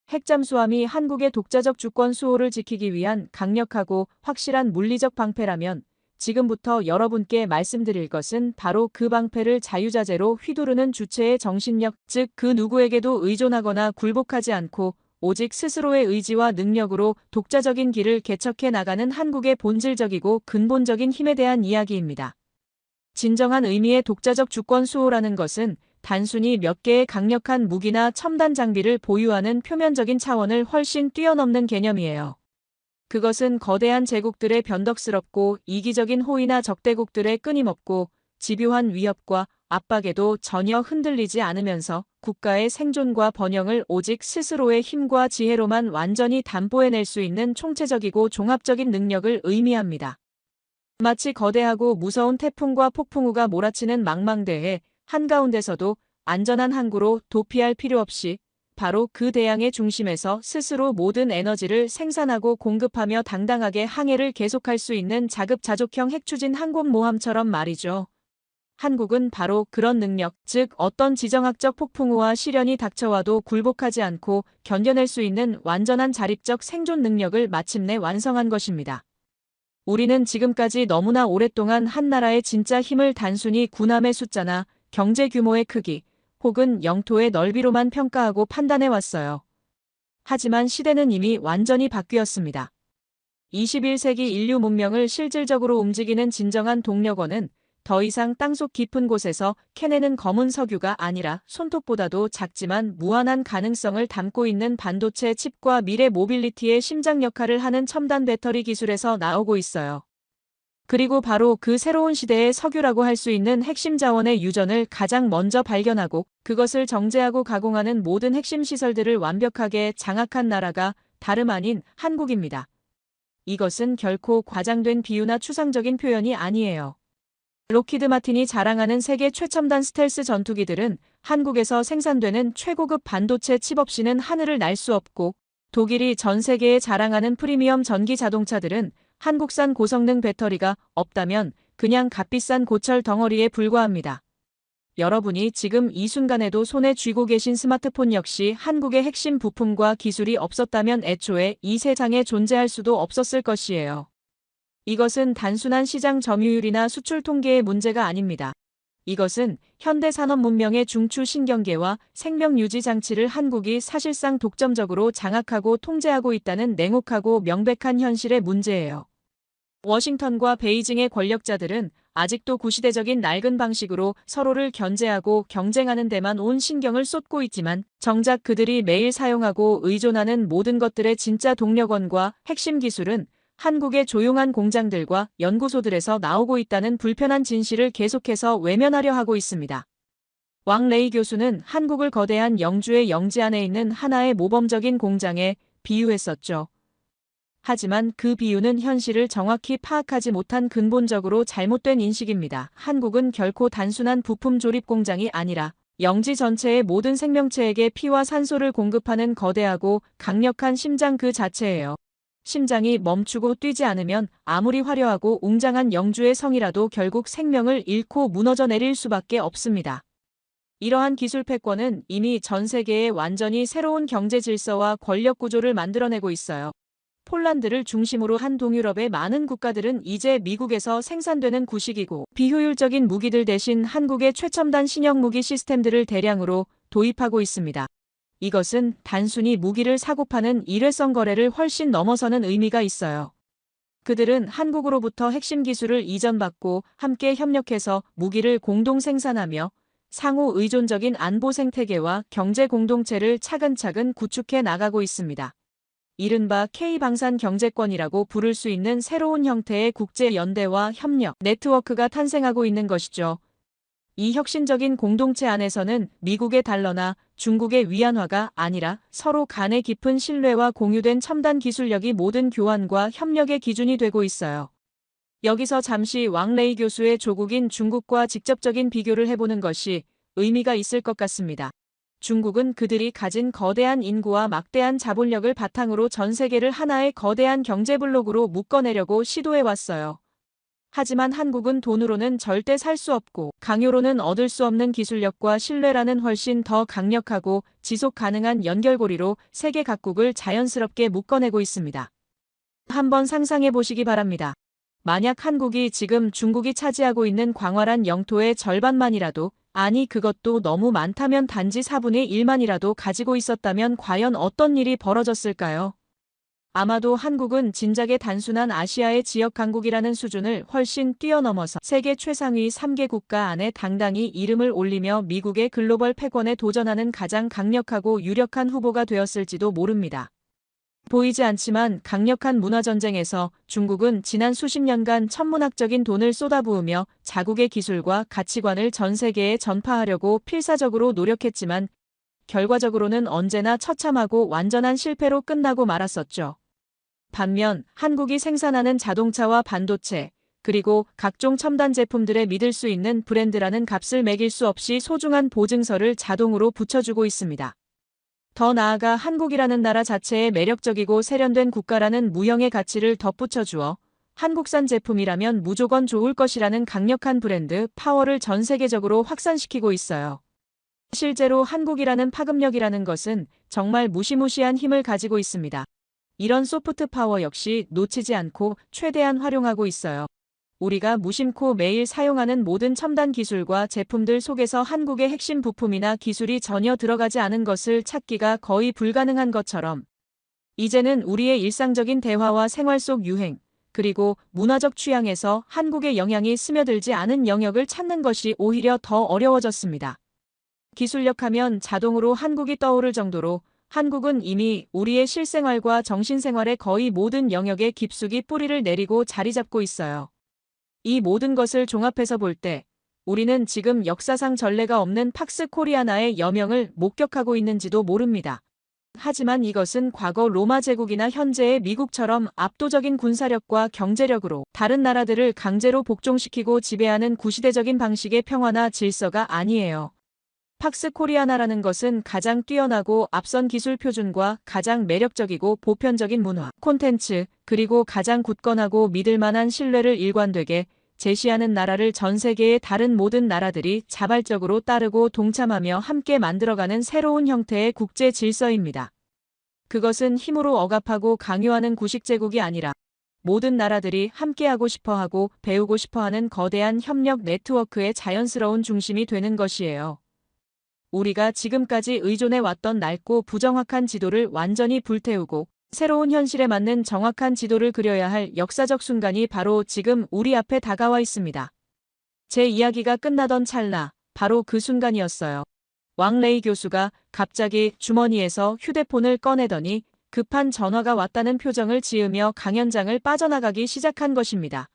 핵잠수함이 한국의 독자적 주권 수호를 지키기 위한 강력하고 확실한 물리적 방패라면 지금부터 여러분께 말씀드릴 것은 바로 그 방패를 자유자재로 휘두르는 주체의 정신력, 즉 그 누구에게도 의존하거나 굴복하지 않고 오직 스스로의 의지와 능력으로 독자적인 길을 개척해 나가는 한국의 본질적이고 근본적인 힘에 대한 이야기입니다. 진정한 의미의 독자적 주권 수호라는 것은 단순히 몇 개의 강력한 무기나 첨단 장비를 보유하는 표면적인 차원을 훨씬 뛰어넘는 개념이에요. 그것은 거대한 제국들의 변덕스럽고 이기적인 호위나 적대국들의 끊임없고 집요한 위협과 압박에도 전혀 흔들리지 않으면서 국가의 생존과 번영을 오직 스스로의 힘과 지혜로만 완전히 담보해낼 수 있는 총체적이고 종합적인 능력을 의미합니다. 마치 거대하고 무서운 태풍과 폭풍우가 몰아치는 망망대해 한가운데서도 안전한 항구로 도피할 필요 없이 바로 그 대양의 중심에서 스스로 모든 에너지를 생산하고 공급하며 당당하게 항해를 계속할 수 있는 자급자족형 핵추진 항공모함처럼 말이죠. 한국은 바로 그런 능력, 즉 어떤 지정학적 폭풍우와 시련이 닥쳐와도 굴복하지 않고 견뎌낼 수 있는 완전한 자립적 생존 능력을 마침내 완성한 것입니다. 우리는 지금까지 너무나 오랫동안 한 나라의 진짜 힘을 단순히 군함의 숫자나 경제 규모의 크기, 혹은 영토의 넓이로만 평가하고 판단해왔어요. 하지만 시대는 이미 완전히 바뀌었습니다. 21세기 인류 문명을 실질적으로 움직이는 진정한 동력원은 더 이상 땅속 깊은 곳에서 캐내는 검은 석유가 아니라 손톱보다도 작지만 무한한 가능성을 담고 있는 반도체 칩과 미래 모빌리티의 심장 역할을 하는 첨단 배터리 기술에서 나오고 있어요. 그리고 바로 그 새로운 시대의 석유라고 할 수 있는 핵심 자원의 유전을 가장 먼저 발견하고 그것을 정제하고 가공하는 모든 핵심 시설들을 완벽하게 장악한 나라가 다름 아닌 한국입니다. 이것은 결코 과장된 비유나 추상적인 표현이 아니에요. 록히드 마틴이 자랑하는 세계 최첨단 스텔스 전투기들은 한국에서 생산되는 최고급 반도체 칩 없이는 하늘을 날 수 없고 독일이 전 세계에 자랑하는 프리미엄 전기 자동차들은 한국산 고성능 배터리가 없다면 그냥 값비싼 고철 덩어리에 불과합니다. 여러분이 지금 이 순간에도 손에 쥐고 계신 스마트폰 역시 한국의 핵심 부품과 기술이 없었다면 애초에 이 세상에 존재할 수도 없었을 것이에요. 이것은 단순한 시장 점유율이나 수출 통계의 문제가 아닙니다. 이것은 현대 산업 문명의 중추 신경계와 생명 유지 장치를 한국이 사실상 독점적으로 장악하고 통제하고 있다는 냉혹하고 명백한 현실의 문제예요. 워싱턴과 베이징의 권력자들은 아직도 구시대적인 낡은 방식으로 서로를 견제하고 경쟁하는 데만 온 신경을 쏟고 있지만 정작 그들이 매일 사용하고 의존하는 모든 것들의 진짜 동력원과 핵심 기술은 한국의 조용한 공장들과 연구소들에서 나오고 있다는 불편한 진실을 계속해서 외면하려 하고 있습니다. 왕 레이 교수는 한국을 거대한 영주의 영지 안에 있는 하나의 모범적인 공장에 비유했었죠. 하지만 그 비유는 현실을 정확히 파악하지 못한 근본적으로 잘못된 인식입니다. 한국은 결코 단순한 부품 조립 공장이 아니라 영지 전체의 모든 생명체에게 피와 산소를 공급하는 거대하고 강력한 심장 그 자체예요. 심장이 멈추고 뛰지 않으면 아무리 화려하고 웅장한 영주의 성이라도 결국 생명을 잃고 무너져 내릴 수밖에 없습니다. 이러한 기술 패권은 이미 전 세계에 완전히 새로운 경제 질서와 권력 구조를 만들어내고 있어요. 폴란드를 중심으로 한 동유럽의 많은 국가들은 이제 미국에서 생산되는 구식이고 비효율적인 무기들 대신 한국의 최첨단 신형 무기 시스템들을 대량으로 도입하고 있습니다. 이것은 단순히 무기를 사고 파는 일회성 거래를 훨씬 넘어서는 의미가 있어요. 그들은 한국으로부터 핵심 기술을 이전받고 함께 협력해서 무기를 공동 생산하며 상호 의존적인 안보 생태계와 경제 공동체를 차근차근 구축해 나가고 있습니다. 이른바 K방산 경제권이라고 부를 수 있는 새로운 형태의 국제 연대와 협력 네트워크가 탄생하고 있는 것이죠. 이 혁신적인 공동체 안에서는 미국의 달러나 중국의 위안화가 아니라 서로 간의 깊은 신뢰와 공유된 첨단 기술력이 모든 교환과 협력의 기준이 되고 있어요. 여기서 잠시 왕 레이 교수의 조국인 중국과 직접적인 비교를 해보는 것이 의미가 있을 것 같습니다. 중국은 그들이 가진 거대한 인구와 막대한 자본력을 바탕으로 전 세계를 하나의 거대한 경제 블록으로 묶어내려고 시도해왔어요. 하지만 한국은 돈으로는 절대 살 수 없고 강요로는 얻을 수 없는 기술력과 신뢰라는 훨씬 더 강력하고 지속 가능한 연결고리로 세계 각국을 자연스럽게 묶어내고 있습니다. 한번 상상해 보시기 바랍니다. 만약 한국이 지금 중국이 차지하고 있는 광활한 영토의 절반만이라도, 아니 그것도 너무 많다면 단지 4분의 1만이라도 가지고 있었다면 과연 어떤 일이 벌어졌을까요? 아마도 한국은 진작에 단순한 아시아의 지역 강국이라는 수준을 훨씬 뛰어넘어서 세계 최상위 3개 국가 안에 당당히 이름을 올리며 미국의 글로벌 패권에 도전하는 가장 강력하고 유력한 후보가 되었을지도 모릅니다. 보이지 않지만 강력한 문화전쟁에서 중국은 지난 수십 년간 천문학적인 돈을 쏟아부으며 자국의 기술과 가치관을 전 세계에 전파하려고 필사적으로 노력했지만 결과적으로는 언제나 처참하고 완전한 실패로 끝나고 말았었죠. 반면 한국이 생산하는 자동차와 반도체, 그리고 각종 첨단 제품들에 믿을 수 있는 브랜드라는 값을 매길 수 없이 소중한 보증서를 자동으로 붙여주고 있습니다. 더 나아가 한국이라는 나라 자체에 매력적이고 세련된 국가라는 무형의 가치를 덧붙여주어 한국산 제품이라면 무조건 좋을 것이라는 강력한 브랜드 파워를 전 세계적으로 확산시키고 있어요. 실제로 한국이라는 파급력이라는 것은 정말 무시무시한 힘을 가지고 있습니다. 이런 소프트 파워 역시 놓치지 않고 최대한 활용하고 있어요. 우리가 무심코 매일 사용하는 모든 첨단 기술과 제품들 속에서 한국의 핵심 부품이나 기술이 전혀 들어가지 않은 것을 찾기가 거의 불가능한 것처럼 이제는 우리의 일상적인 대화와 생활 속 유행, 그리고 문화적 취향에서 한국의 영향이 스며들지 않은 영역을 찾는 것이 오히려 더 어려워졌습니다. 기술력 하면 자동으로 한국이 떠오를 정도로 한국은 이미 우리의 실생활과 정신생활의 거의 모든 영역에 깊숙이 뿌리를 내리고 자리 잡고 있어요. 이 모든 것을 종합해서 볼 때 우리는 지금 역사상 전례가 없는 팍스 코리아나의 여명을 목격하고 있는지도 모릅니다. 하지만 이것은 과거 로마 제국이나 현재의 미국처럼 압도적인 군사력과 경제력으로 다른 나라들을 강제로 복종시키고 지배하는 구시대적인 방식의 평화나 질서가 아니에요. 팍스 코리아나라는 것은 가장 뛰어나고 앞선 기술 표준과 가장 매력적이고 보편적인 문화, 콘텐츠, 그리고 가장 굳건하고 믿을만한 신뢰를 일관되게 제시하는 나라를 전 세계의 다른 모든 나라들이 자발적으로 따르고 동참하며 함께 만들어가는 새로운 형태의 국제 질서입니다. 그것은 힘으로 억압하고 강요하는 구식제국이 아니라 모든 나라들이 함께하고 싶어하고 배우고 싶어하는 거대한 협력 네트워크의 자연스러운 중심이 되는 것이에요. 우리가 지금까지 의존해왔던 낡고 부정확한 지도를 완전히 불태우고 새로운 현실에 맞는 정확한 지도를 그려야 할 역사적 순간이 바로 지금 우리 앞에 다가와 있습니다. 제 이야기가 끝나던 찰나, 바로 그 순간이었어요. 왕 레이 교수가 갑자기 주머니에서 휴대폰을 꺼내더니 급한 전화가 왔다는 표정을 지으며 강연장을 빠져나가기 시작한 것입니다.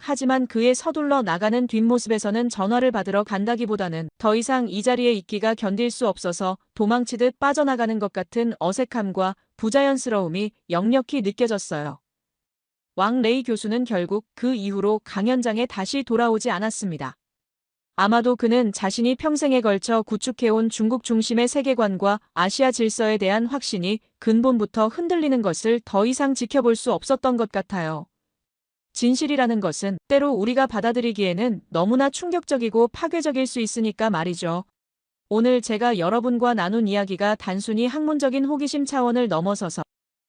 하지만 그의 서둘러 나가는 뒷모습에서는 전화를 받으러 간다기보다는 더 이상 이 자리에 있기가 견딜 수 없어서 도망치듯 빠져나가는 것 같은 어색함과 부자연스러움이 역력히 느껴졌어요. 왕 레이 교수는 결국 그 이후로 강연장에 다시 돌아오지 않았습니다. 아마도 그는 자신이 평생에 걸쳐 구축해온 중국 중심의 세계관과 아시아 질서에 대한 확신이 근본부터 흔들리는 것을 더 이상 지켜볼 수 없었던 것 같아요. 진실이라는 것은 때로 우리가 받아들이기에는 너무나 충격적이고 파괴적일 수 있으니까 말이죠. 오늘 제가 여러분과 나눈 이야기가 단순히 학문적인 호기심 차원을 넘어서서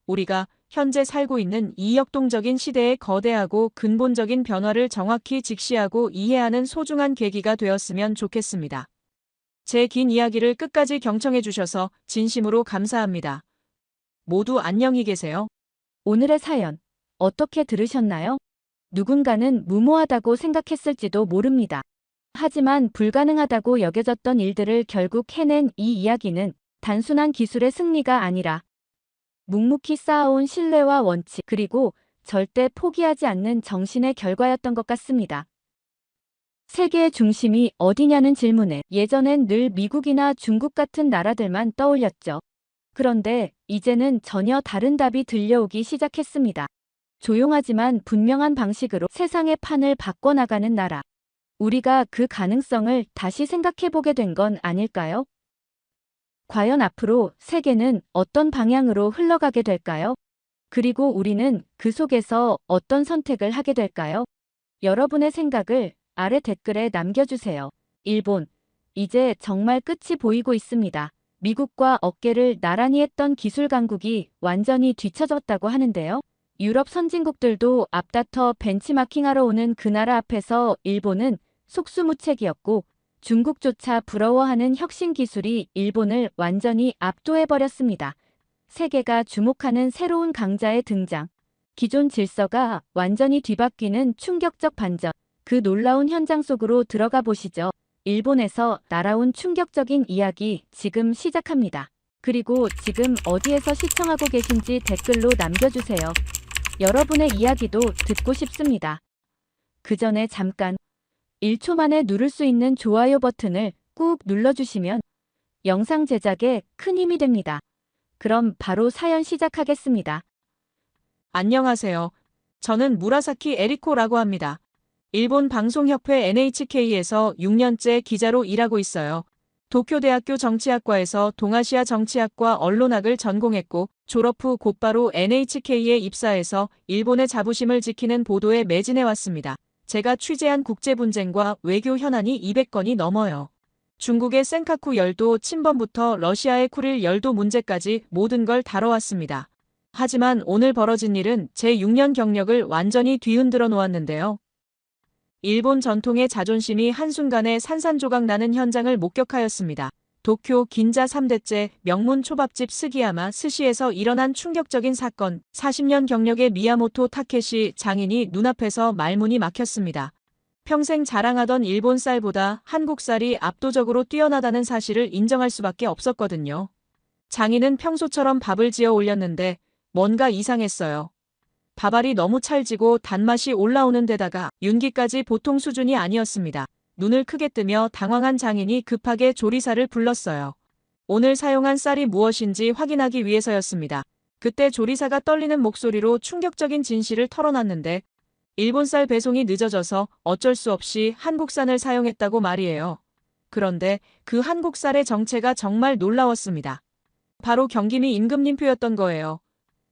우리가 현재 살고 있는 이 역동적인 시대의 거대하고 근본적인 변화를 정확히 직시하고 이해하는 소중한 계기가 되었으면 좋겠습니다. 제 긴 이야기를 끝까지 경청해 주셔서 진심으로 감사합니다. 모두 안녕히 계세요. 오늘의 사연 어떻게 들으셨나요? 누군가는 무모하다고 생각했을지도 모릅니다. 하지만 불가능하다고 여겨졌던 일들을 결국 해낸 이 이야기는 단순한 기술의 승리가 아니라 묵묵히 쌓아온 신뢰와 원칙 그리고 절대 포기하지 않는 정신의 결과였던 것 같습니다. 세계의 중심이 어디냐는 질문에 예전엔 늘 미국이나 중국 같은 나라들만 떠올렸죠. 그런데 이제는 전혀 다른 답이 들려오기 시작했습니다. 조용하지만 분명한 방식으로 세상의 판을 바꿔나가는 나라. 우리가 그 가능성을 다시 생각해보게 된 건 아닐까요? 과연 앞으로 세계는 어떤 방향으로 흘러가게 될까요? 그리고 우리는 그 속에서 어떤 선택을 하게 될까요? 여러분의 생각을 아래 댓글에 남겨주세요. 일본, 이제 정말 끝이 보이고 있습니다. 미국과 어깨를 나란히 했던 기술 강국이 완전히 뒤처졌다고 하는데요. 유럽 선진국들도 앞다퉈 벤치마킹하러 오는 그 나라 앞에서 일본은 속수무책이었고 중국조차 부러워하는 혁신 기술이 일본을 완전히 압도해버렸습니다. 세계가 주목하는 새로운 강자의 등장. 기존 질서가 완전히 뒤바뀌는 충격적 반전. 그 놀라운 현장 속으로 들어가 보시죠. 일본에서 날아온 충격적인 이야기 지금 시작합니다. 그리고 지금 어디에서 시청하고 계신지 댓글로 남겨주세요. 여러분의 이야기도 듣고 싶습니다. 그 전에 잠깐 1초 만에 누를 수 있는 좋아요 버튼을 꾹 눌러주시면 영상 제작에 큰 힘이 됩니다. 그럼 바로 사연 시작하겠습니다. 안녕하세요. 저는 무라사키 에리코라고 합니다. 일본 방송협회 NHK에서 6년째 기자로 일하고 있어요. 도쿄대학교 정치학과에서 동아시아 정치학과 언론학을 전공했고 졸업 후 곧바로 NHK에 입사해서 일본의 자부심을 지키는 보도에 매진해왔습니다. 제가 취재한 국제분쟁과 외교 현안이 200건이 넘어요. 중국의 센카쿠 열도 침범부터 러시아의 쿠릴 열도 문제까지 모든 걸 다뤄왔습니다. 하지만 오늘 벌어진 일은 제 6년 경력을 완전히 뒤흔들어 놓았는데요. 일본 전통의 자존심이 한순간에 산산조각 나는 현장을 목격하였습니다. 도쿄 긴자 3대째 명문 초밥집 스기야마 스시에서 일어난 충격적인 사건. 40년 경력의 미야모토 타케시 장인이 눈앞에서 말문이 막혔습니다. 평생 자랑하던 일본 쌀보다 한국 쌀이 압도적으로 뛰어나다는 사실을 인정할 수밖에 없었거든요. 장인은 평소처럼 밥을 지어 올렸는데 뭔가 이상했어요. 밥알이 너무 찰지고 단맛이 올라오는 데다가 윤기까지 보통 수준이 아니었습니다. 눈을 크게 뜨며 당황한 장인이 급하게 조리사를 불렀어요. 오늘 사용한 쌀이 무엇인지 확인하기 위해서였습니다. 그때 조리사가 떨리는 목소리로 충격적인 진실을 털어놨는데 일본 쌀 배송이 늦어져서 어쩔 수 없이 한국산을 사용했다고 말이에요. 그런데 그 한국 쌀의 정체가 정말 놀라웠습니다. 바로 경기미 임금님표였던 거예요.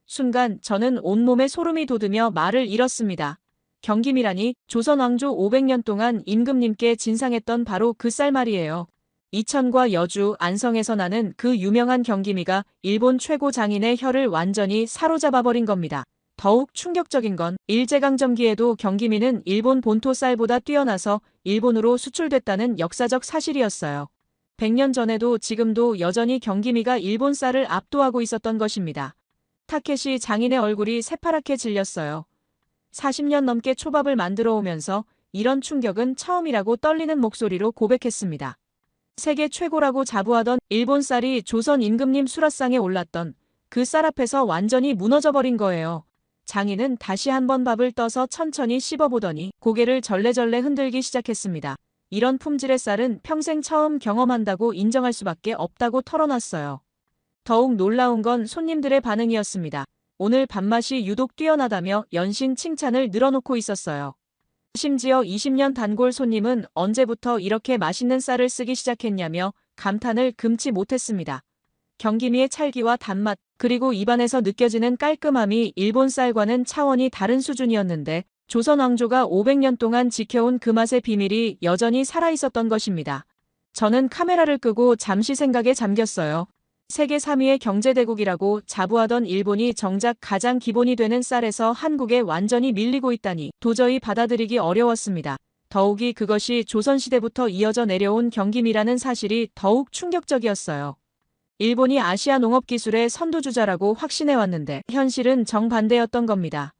순간 저는 온몸에 소름이 돋으며 말을 잃었습니다. 경기미라니 조선 왕조 500년 동안 임금님께 진상했던 바로 그 쌀 말이에요. 이천과 여주, 안성에서 나는 그 유명한 경기미가 일본 최고 장인의 혀를 완전히 사로잡아버린 겁니다. 더욱 충격적인 건 일제강점기에도 경기미는 일본 본토 쌀보다 뛰어나서 일본으로 수출됐다는 역사적 사실이었어요. 100년 전에도 지금도 여전히 경기미가 일본 쌀을 압도하고 있었던 것입니다. 타케시 장인의 얼굴이 새파랗게 질렸어요. 40년 넘게 초밥을 만들어 오면서 이런 충격은 처음이라고 떨리는 목소리로 고백했습니다. 세계 최고라고 자부하던 일본 쌀이 조선 임금님 수라상에 올랐던 그 쌀 앞에서 완전히 무너져버린 거예요. 장인은 다시 한번 밥을 떠서 천천히 씹어보더니 고개를 절레절레 흔들기 시작했습니다. 이런 품질의 쌀은 평생 처음 경험한다고 인정할 수밖에 없다고 털어놨어요. 더욱 놀라운 건 손님들의 반응이었습니다. 오늘 밥맛이 유독 뛰어나다며 연신 칭찬을 늘어놓고 있었어요. 심지어 20년 단골 손님은 언제부터 이렇게 맛있는 쌀을 쓰기 시작했냐며 감탄을 금치 못했습니다. 경기미의 찰기와 단맛, 그리고 입안에서 느껴지는 깔끔함이 일본 쌀과는 차원이 다른 수준이었는데 조선 왕조가 500년 동안 지켜온 그 맛의 비밀이 여전히 살아있었던 것입니다. 저는 카메라를 끄고 잠시 생각에 잠겼어요. 세계 3위의 경제대국이라고 자부하던 일본이 정작 가장 기본이 되는 쌀에서 한국에 완전히 밀리고 있다니 도저히 받아들이기 어려웠습니다. 더욱이 그것이 조선시대부터 이어져 내려온 경기미라는 사실이 더욱 충격적이었어요. 일본이 아시아 농업기술의 선두주자라고 확신해왔는데 현실은 정반대였던 겁니다.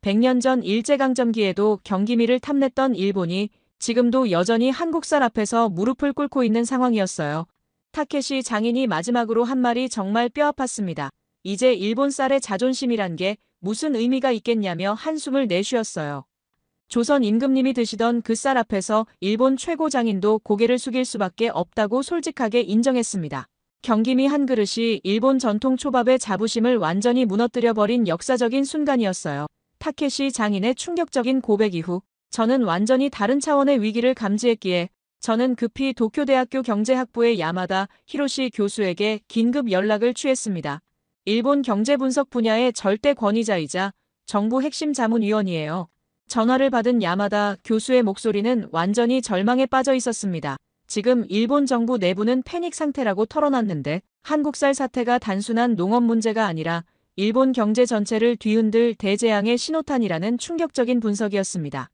100년 전 일제강점기에도 경기미를 탐냈던 일본이 지금도 여전히 한국 쌀 앞에서 무릎을 꿇고 있는 상황이었어요. 타케시 장인이 마지막으로 한 말이 정말 뼈아팠습니다. 이제 일본 쌀의 자존심이란 게 무슨 의미가 있겠냐며 한숨을 내쉬었어요. 조선 임금님이 드시던 그 쌀 앞에서 일본 최고 장인도 고개를 숙일 수밖에 없다고 솔직하게 인정했습니다. 경기미 한 그릇이 일본 전통 초밥의 자부심을 완전히 무너뜨려버린 역사적인 순간이었어요. 타케시 장인의 충격적인 고백 이후 저는 완전히 다른 차원의 위기를 감지했기에 저는 급히 도쿄대학교 경제학부의 야마다 히로시 교수에게 긴급 연락을 취했습니다. 일본 경제분석 분야의 절대 권위자이자 정부 핵심 자문위원이에요. 전화를 받은 야마다 교수의 목소리는 완전히 절망에 빠져 있었습니다. 지금 일본 정부 내부는 패닉 상태라고 털어놨는데 한국쌀 사태가 단순한 농업 문제가 아니라 일본 경제 전체를 뒤흔들 대재앙의 신호탄이라는 충격적인 분석이었습니다.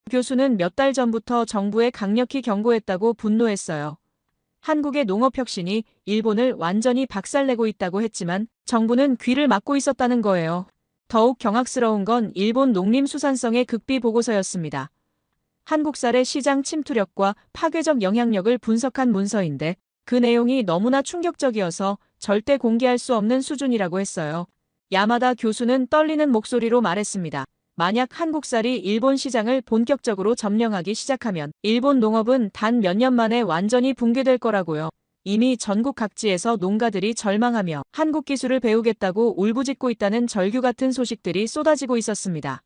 교수는 몇 달 전부터 정부에 강력히 경고했다고 분노했어요. 한국의 농업혁신이 일본을 완전히 박살내고 있다고 했지만 정부는 귀를 막고 있었다는 거예요. 더욱 경악스러운 건 일본 농림수산성의 극비 보고서였습니다. 한국쌀의 시장 침투력과 파괴적 영향력을 분석한 문서인데 그 내용이 너무나 충격적이어서 절대 공개할 수 없는 수준이라고 했어요. 야마다 교수는 떨리는 목소리로 말했습니다. 만약 한국쌀이 일본 시장을 본격적으로 점령하기 시작하면 일본 농업은 단 몇 년 만에 완전히 붕괴될 거라고요. 이미 전국 각지에서 농가들이 절망하며 한국 기술을 배우겠다고 울부짖고 있다는 절규 같은 소식들이 쏟아지고 있었습니다.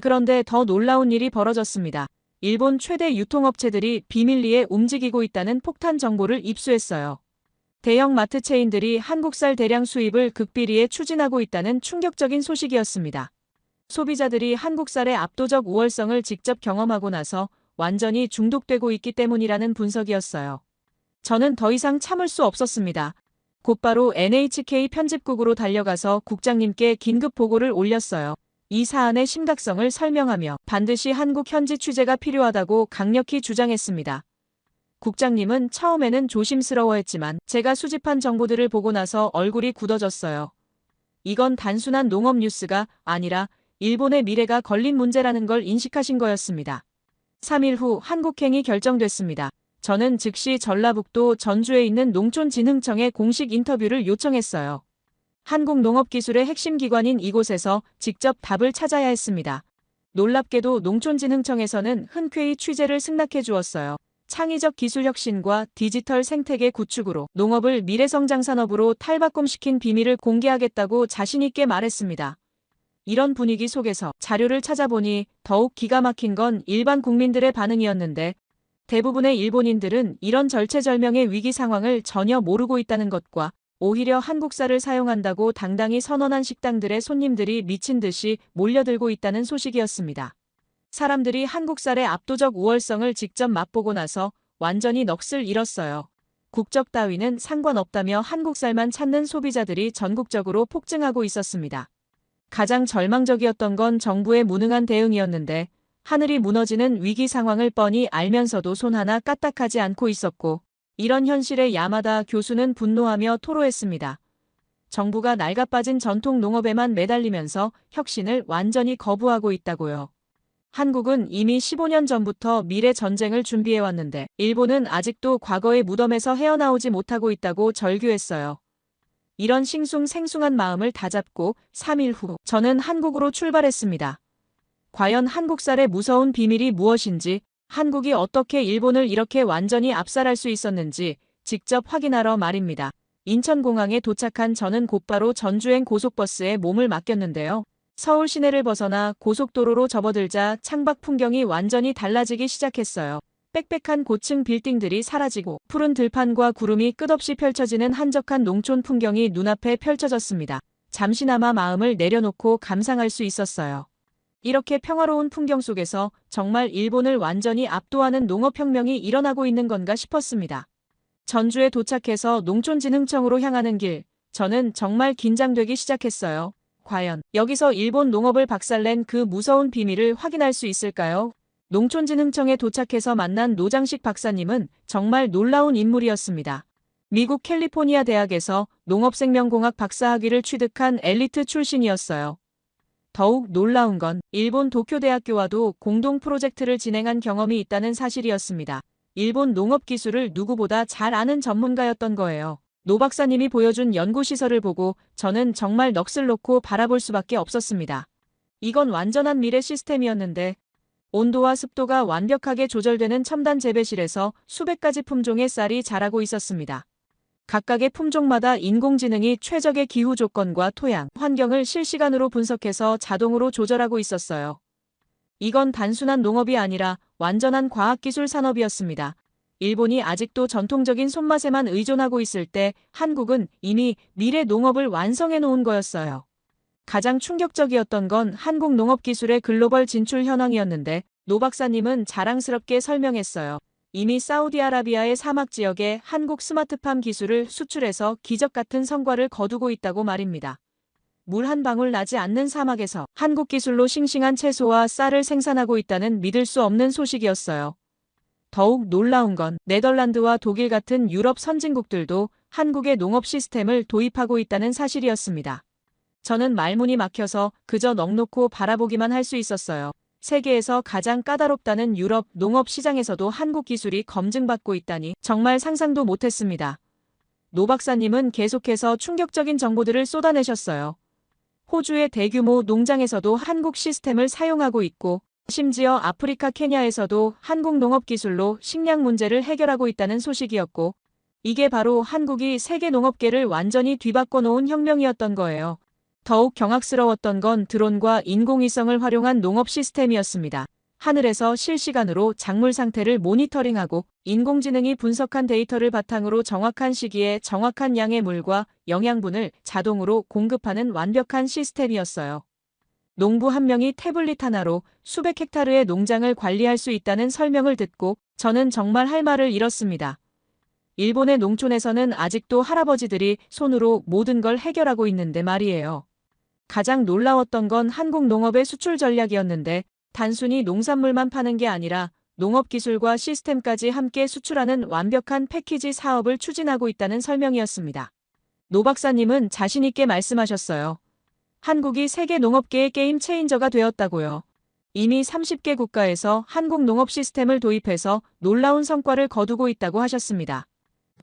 그런데 더 놀라운 일이 벌어졌습니다. 일본 최대 유통업체들이 비밀리에 움직이고 있다는 폭탄 정보를 입수했어요. 대형 마트 체인들이 한국쌀 대량 수입을 극비리에 추진하고 있다는 충격적인 소식이었습니다. 소비자들이 한국쌀의 압도적 우월성을 직접 경험하고 나서 완전히 중독되고 있기 때문이라는 분석이었어요. 저는 더 이상 참을 수 없었습니다. 곧바로 NHK 편집국으로 달려가서 국장님께 긴급 보고를 올렸어요. 이 사안의 심각성을 설명하며 반드시 한국 현지 취재가 필요하다고 강력히 주장했습니다. 국장님은 처음에는 조심스러워했지만 제가 수집한 정보들을 보고 나서 얼굴이 굳어졌어요. 이건 단순한 농업 뉴스가 아니라 일본의 미래가 걸린 문제라는 걸 인식하신 거였습니다. 3일 후 한국행이 결정됐습니다. 저는 즉시 전라북도 전주에 있는 농촌진흥청에 공식 인터뷰를 요청했어요. 한국 농업기술의 핵심 기관인 이곳에서 직접 답을 찾아야 했습니다. 놀랍게도 농촌진흥청에서는 흔쾌히 취재를 승낙해 주었어요. 창의적 기술 혁신과 디지털 생태계 구축으로 농업을 미래성장 산업으로 탈바꿈시킨 비밀을 공개하겠다고 자신있게 말했습니다. 이런 분위기 속에서 자료를 찾아보니 더욱 기가 막힌 건 일반 국민들의 반응이었는데 대부분의 일본인들은 이런 절체절명의 위기 상황을 전혀 모르고 있다는 것과 오히려 한국쌀을 사용한다고 당당히 선언한 식당들의 손님들이 미친 듯이 몰려들고 있다는 소식이었습니다. 사람들이 한국쌀의 압도적 우월성을 직접 맛보고 나서 완전히 넋을 잃었어요. 국적 따위는 상관없다며 한국쌀만 찾는 소비자들이 전국적으로 폭증하고 있었습니다. 가장 절망적이었던 건 정부의 무능한 대응이었는데 하늘이 무너지는 위기 상황을 뻔히 알면서도 손 하나 까딱하지 않고 있었고 이런 현실에 야마다 교수는 분노하며 토로했습니다. 정부가 낡아빠진 전통 농업에만 매달리면서 혁신을 완전히 거부하고 있다고요. 한국은 이미 15년 전부터 미래 전쟁을 준비해왔는데 일본은 아직도 과거의 무덤에서 헤어나오지 못하고 있다고 절규했어요. 이런 싱숭생숭한 마음을 다잡고 3일 후 저는 한국으로 출발했습니다. 과연 한국살의 무서운 비밀이 무엇인지, 한국이 어떻게 일본을 이렇게 완전히 압살할 수 있었는지 직접 확인하러 말입니다. 인천공항에 도착한 저는 곧바로 전주행 고속버스에 몸을 맡겼는데요. 서울 시내를 벗어나 고속도로로 접어들자 창밖 풍경이 완전히 달라지기 시작했어요. 빽빽한 고층 빌딩들이 사라지고 푸른 들판과 구름이 끝없이 펼쳐지는 한적한 농촌 풍경이 눈앞에 펼쳐졌습니다. 잠시나마 마음을 내려놓고 감상할 수 있었어요. 이렇게 평화로운 풍경 속에서 정말 일본을 완전히 압도하는 농업혁명이 일어나고 있는 건가 싶었습니다. 전주에 도착해서 농촌진흥청으로 향하는 길, 저는 정말 긴장되기 시작했어요. 과연 여기서 일본 농업을 박살낸 그 무서운 비밀을 확인할 수 있을까요? 농촌진흥청에 도착해서 만난 노장식 박사님은 정말 놀라운 인물이었습니다. 미국 캘리포니아 대학에서 농업생명공학 박사학위를 취득한 엘리트 출신이었어요. 더욱 놀라운 건 일본 도쿄대학교와도 공동 프로젝트를 진행한 경험이 있다는 사실이었습니다. 일본 농업 기술을 누구보다 잘 아는 전문가였던 거예요. 노 박사님이 보여준 연구시설을 보고 저는 정말 넋을 놓고 바라볼 수밖에 없었습니다. 이건 완전한 미래 시스템이었는데, 온도와 습도가 완벽하게 조절되는 첨단 재배실에서 수백 가지 품종의 쌀이 자라고 있었습니다. 각각의 품종마다 인공지능이 최적의 기후 조건과 토양, 환경을 실시간으로 분석해서 자동으로 조절하고 있었어요. 이건 단순한 농업이 아니라 완전한 과학기술 산업이었습니다. 일본이 아직도 전통적인 손맛에만 의존하고 있을 때 한국은 이미 미래 농업을 완성해 놓은 거였어요. 가장 충격적이었던 건 한국 농업 기술의 글로벌 진출 현황이었는데, 노 박사님은 자랑스럽게 설명했어요. 이미 사우디아라비아의 사막 지역에 한국 스마트팜 기술을 수출해서 기적 같은 성과를 거두고 있다고 말입니다. 물 한 방울 나지 않는 사막에서 한국 기술로 싱싱한 채소와 쌀을 생산하고 있다는 믿을 수 없는 소식이었어요. 더욱 놀라운 건 네덜란드와 독일 같은 유럽 선진국들도 한국의 농업 시스템을 도입하고 있다는 사실이었습니다. 저는 말문이 막혀서 그저 넋놓고 바라보기만 할 수 있었어요. 세계에서 가장 까다롭다는 유럽 농업 시장에서도 한국 기술이 검증받고 있다니 정말 상상도 못했습니다. 노 박사님은 계속해서 충격적인 정보들을 쏟아내셨어요. 호주의 대규모 농장에서도 한국 시스템을 사용하고 있고, 심지어 아프리카 케냐에서도 한국 농업 기술로 식량 문제를 해결하고 있다는 소식이었고, 이게 바로 한국이 세계 농업계를 완전히 뒤바꿔 놓은 혁명이었던 거예요. 더욱 경악스러웠던 건 드론과 인공위성을 활용한 농업 시스템이었습니다. 하늘에서 실시간으로 작물 상태를 모니터링하고 인공지능이 분석한 데이터를 바탕으로 정확한 시기에 정확한 양의 물과 영양분을 자동으로 공급하는 완벽한 시스템이었어요. 농부 한 명이 태블릿 하나로 수백 헥타르의 농장을 관리할 수 있다는 설명을 듣고 저는 정말 할 말을 잃었습니다. 일본의 농촌에서는 아직도 할아버지들이 손으로 모든 걸 해결하고 있는데 말이에요. 가장 놀라웠던 건 한국 농업의 수출 전략이었는데, 단순히 농산물만 파는 게 아니라 농업기술과 시스템까지 함께 수출하는 완벽한 패키지 사업을 추진하고 있다는 설명이었습니다. 노 박사님은 자신있게 말씀하셨어요. 한국이 세계 농업계의 게임 체인저가 되었다고요. 이미 30개 국가에서 한국 농업 시스템을 도입해서 놀라운 성과를 거두고 있다고 하셨습니다.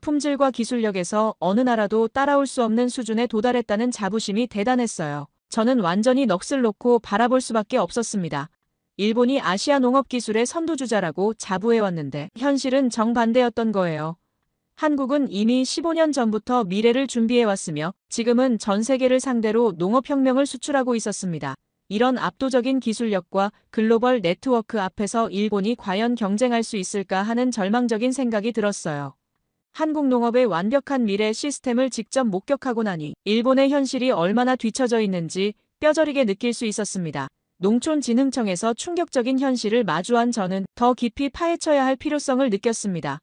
품질과 기술력에서 어느 나라도 따라올 수 없는 수준에 도달했다는 자부심이 대단했어요. 저는 완전히 넋을 놓고 바라볼 수밖에 없었습니다. 일본이 아시아 농업 기술의 선두주자라고 자부해왔는데 현실은 정반대였던 거예요. 한국은 이미 15년 전부터 미래를 준비해왔으며 지금은 전 세계를 상대로 농업혁명을 수출하고 있었습니다. 이런 압도적인 기술력과 글로벌 네트워크 앞에서 일본이 과연 경쟁할 수 있을까 하는 절망적인 생각이 들었어요. 한국 농업의 완벽한 미래 시스템을 직접 목격하고 나니 일본의 현실이 얼마나 뒤처져 있는지 뼈저리게 느낄 수 있었습니다. 농촌진흥청에서 충격적인 현실을 마주한 저는 더 깊이 파헤쳐야 할 필요성을 느꼈습니다.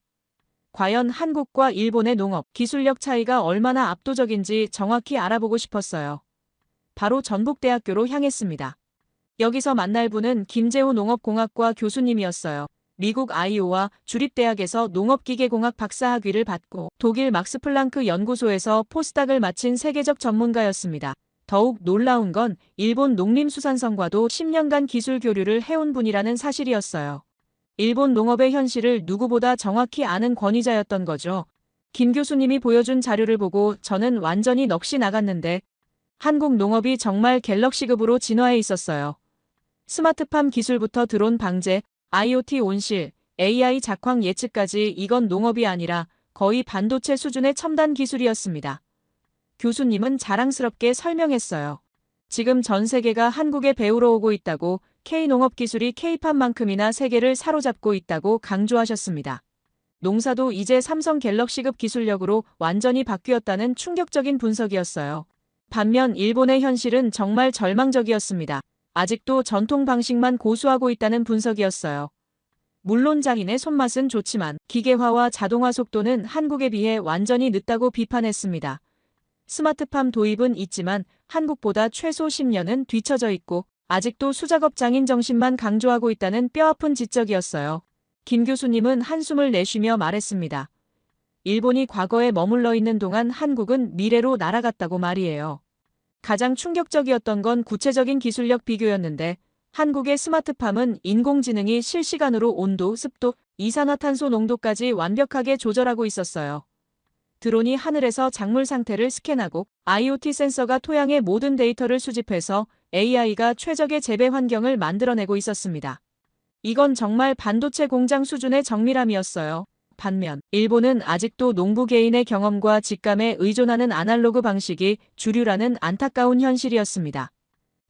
과연 한국과 일본의 농업, 기술력 차이가 얼마나 압도적인지 정확히 알아보고 싶었어요. 바로 전북대학교로 향했습니다. 여기서 만날 분은 김재호 농업공학과 교수님이었어요. 미국 아이오와 주립대학에서 농업기계공학 박사학위를 받고 독일 막스플랑크 연구소에서 포스닥을 마친 세계적 전문가였습니다. 더욱 놀라운 건 일본 농림수산성과도 10년간 기술 교류를 해온 분이라는 사실이었어요. 일본 농업의 현실을 누구보다 정확히 아는 권위자였던 거죠. 김 교수님이 보여준 자료를 보고 저는 완전히 넋이 나갔는데 한국 농업이 정말 갤럭시급으로 진화해 있었어요. 스마트팜 기술부터 드론 방제, IoT 온실, AI 작황 예측까지 이건 농업이 아니라 거의 반도체 수준의 첨단 기술이었습니다. 교수님은 자랑스럽게 설명했어요. 지금 전 세계가 한국에 배우러 오고 있다고, K농업 기술이 K팜만큼이나 세계를 사로잡고 있다고 강조하셨습니다. 농사도 이제 삼성 갤럭시급 기술력으로 완전히 바뀌었다는 충격적인 분석이었어요. 반면 일본의 현실은 정말 절망적이었습니다. 아직도 전통 방식만 고수하고 있다는 분석이었어요. 물론 장인의 손맛은 좋지만 기계화와 자동화 속도는 한국에 비해 완전히 늦다고 비판했습니다. 스마트팜 도입은 있지만 한국보다 최소 10년은 뒤처져 있고 아직도 수작업 장인 정신만 강조하고 있다는 뼈아픈 지적이었어요. 김 교수님은 한숨을 내쉬며 말했습니다. 일본이 과거에 머물러 있는 동안 한국은 미래로 날아갔다고 말이에요. 가장 충격적이었던 건 구체적인 기술력 비교였는데 한국의 스마트팜은 인공지능이 실시간으로 온도, 습도, 이산화탄소 농도까지 완벽하게 조절하고 있었어요. 드론이 하늘에서 작물 상태를 스캔하고 IoT 센서가 토양의 모든 데이터를 수집해서 AI가 최적의 재배 환경을 만들어내고 있었습니다. 이건 정말 반도체 공장 수준의 정밀함이었어요. 반면 일본은 아직도 농부 개인의 경험과 직감에 의존하는 아날로그 방식이 주류라는 안타까운 현실이었습니다.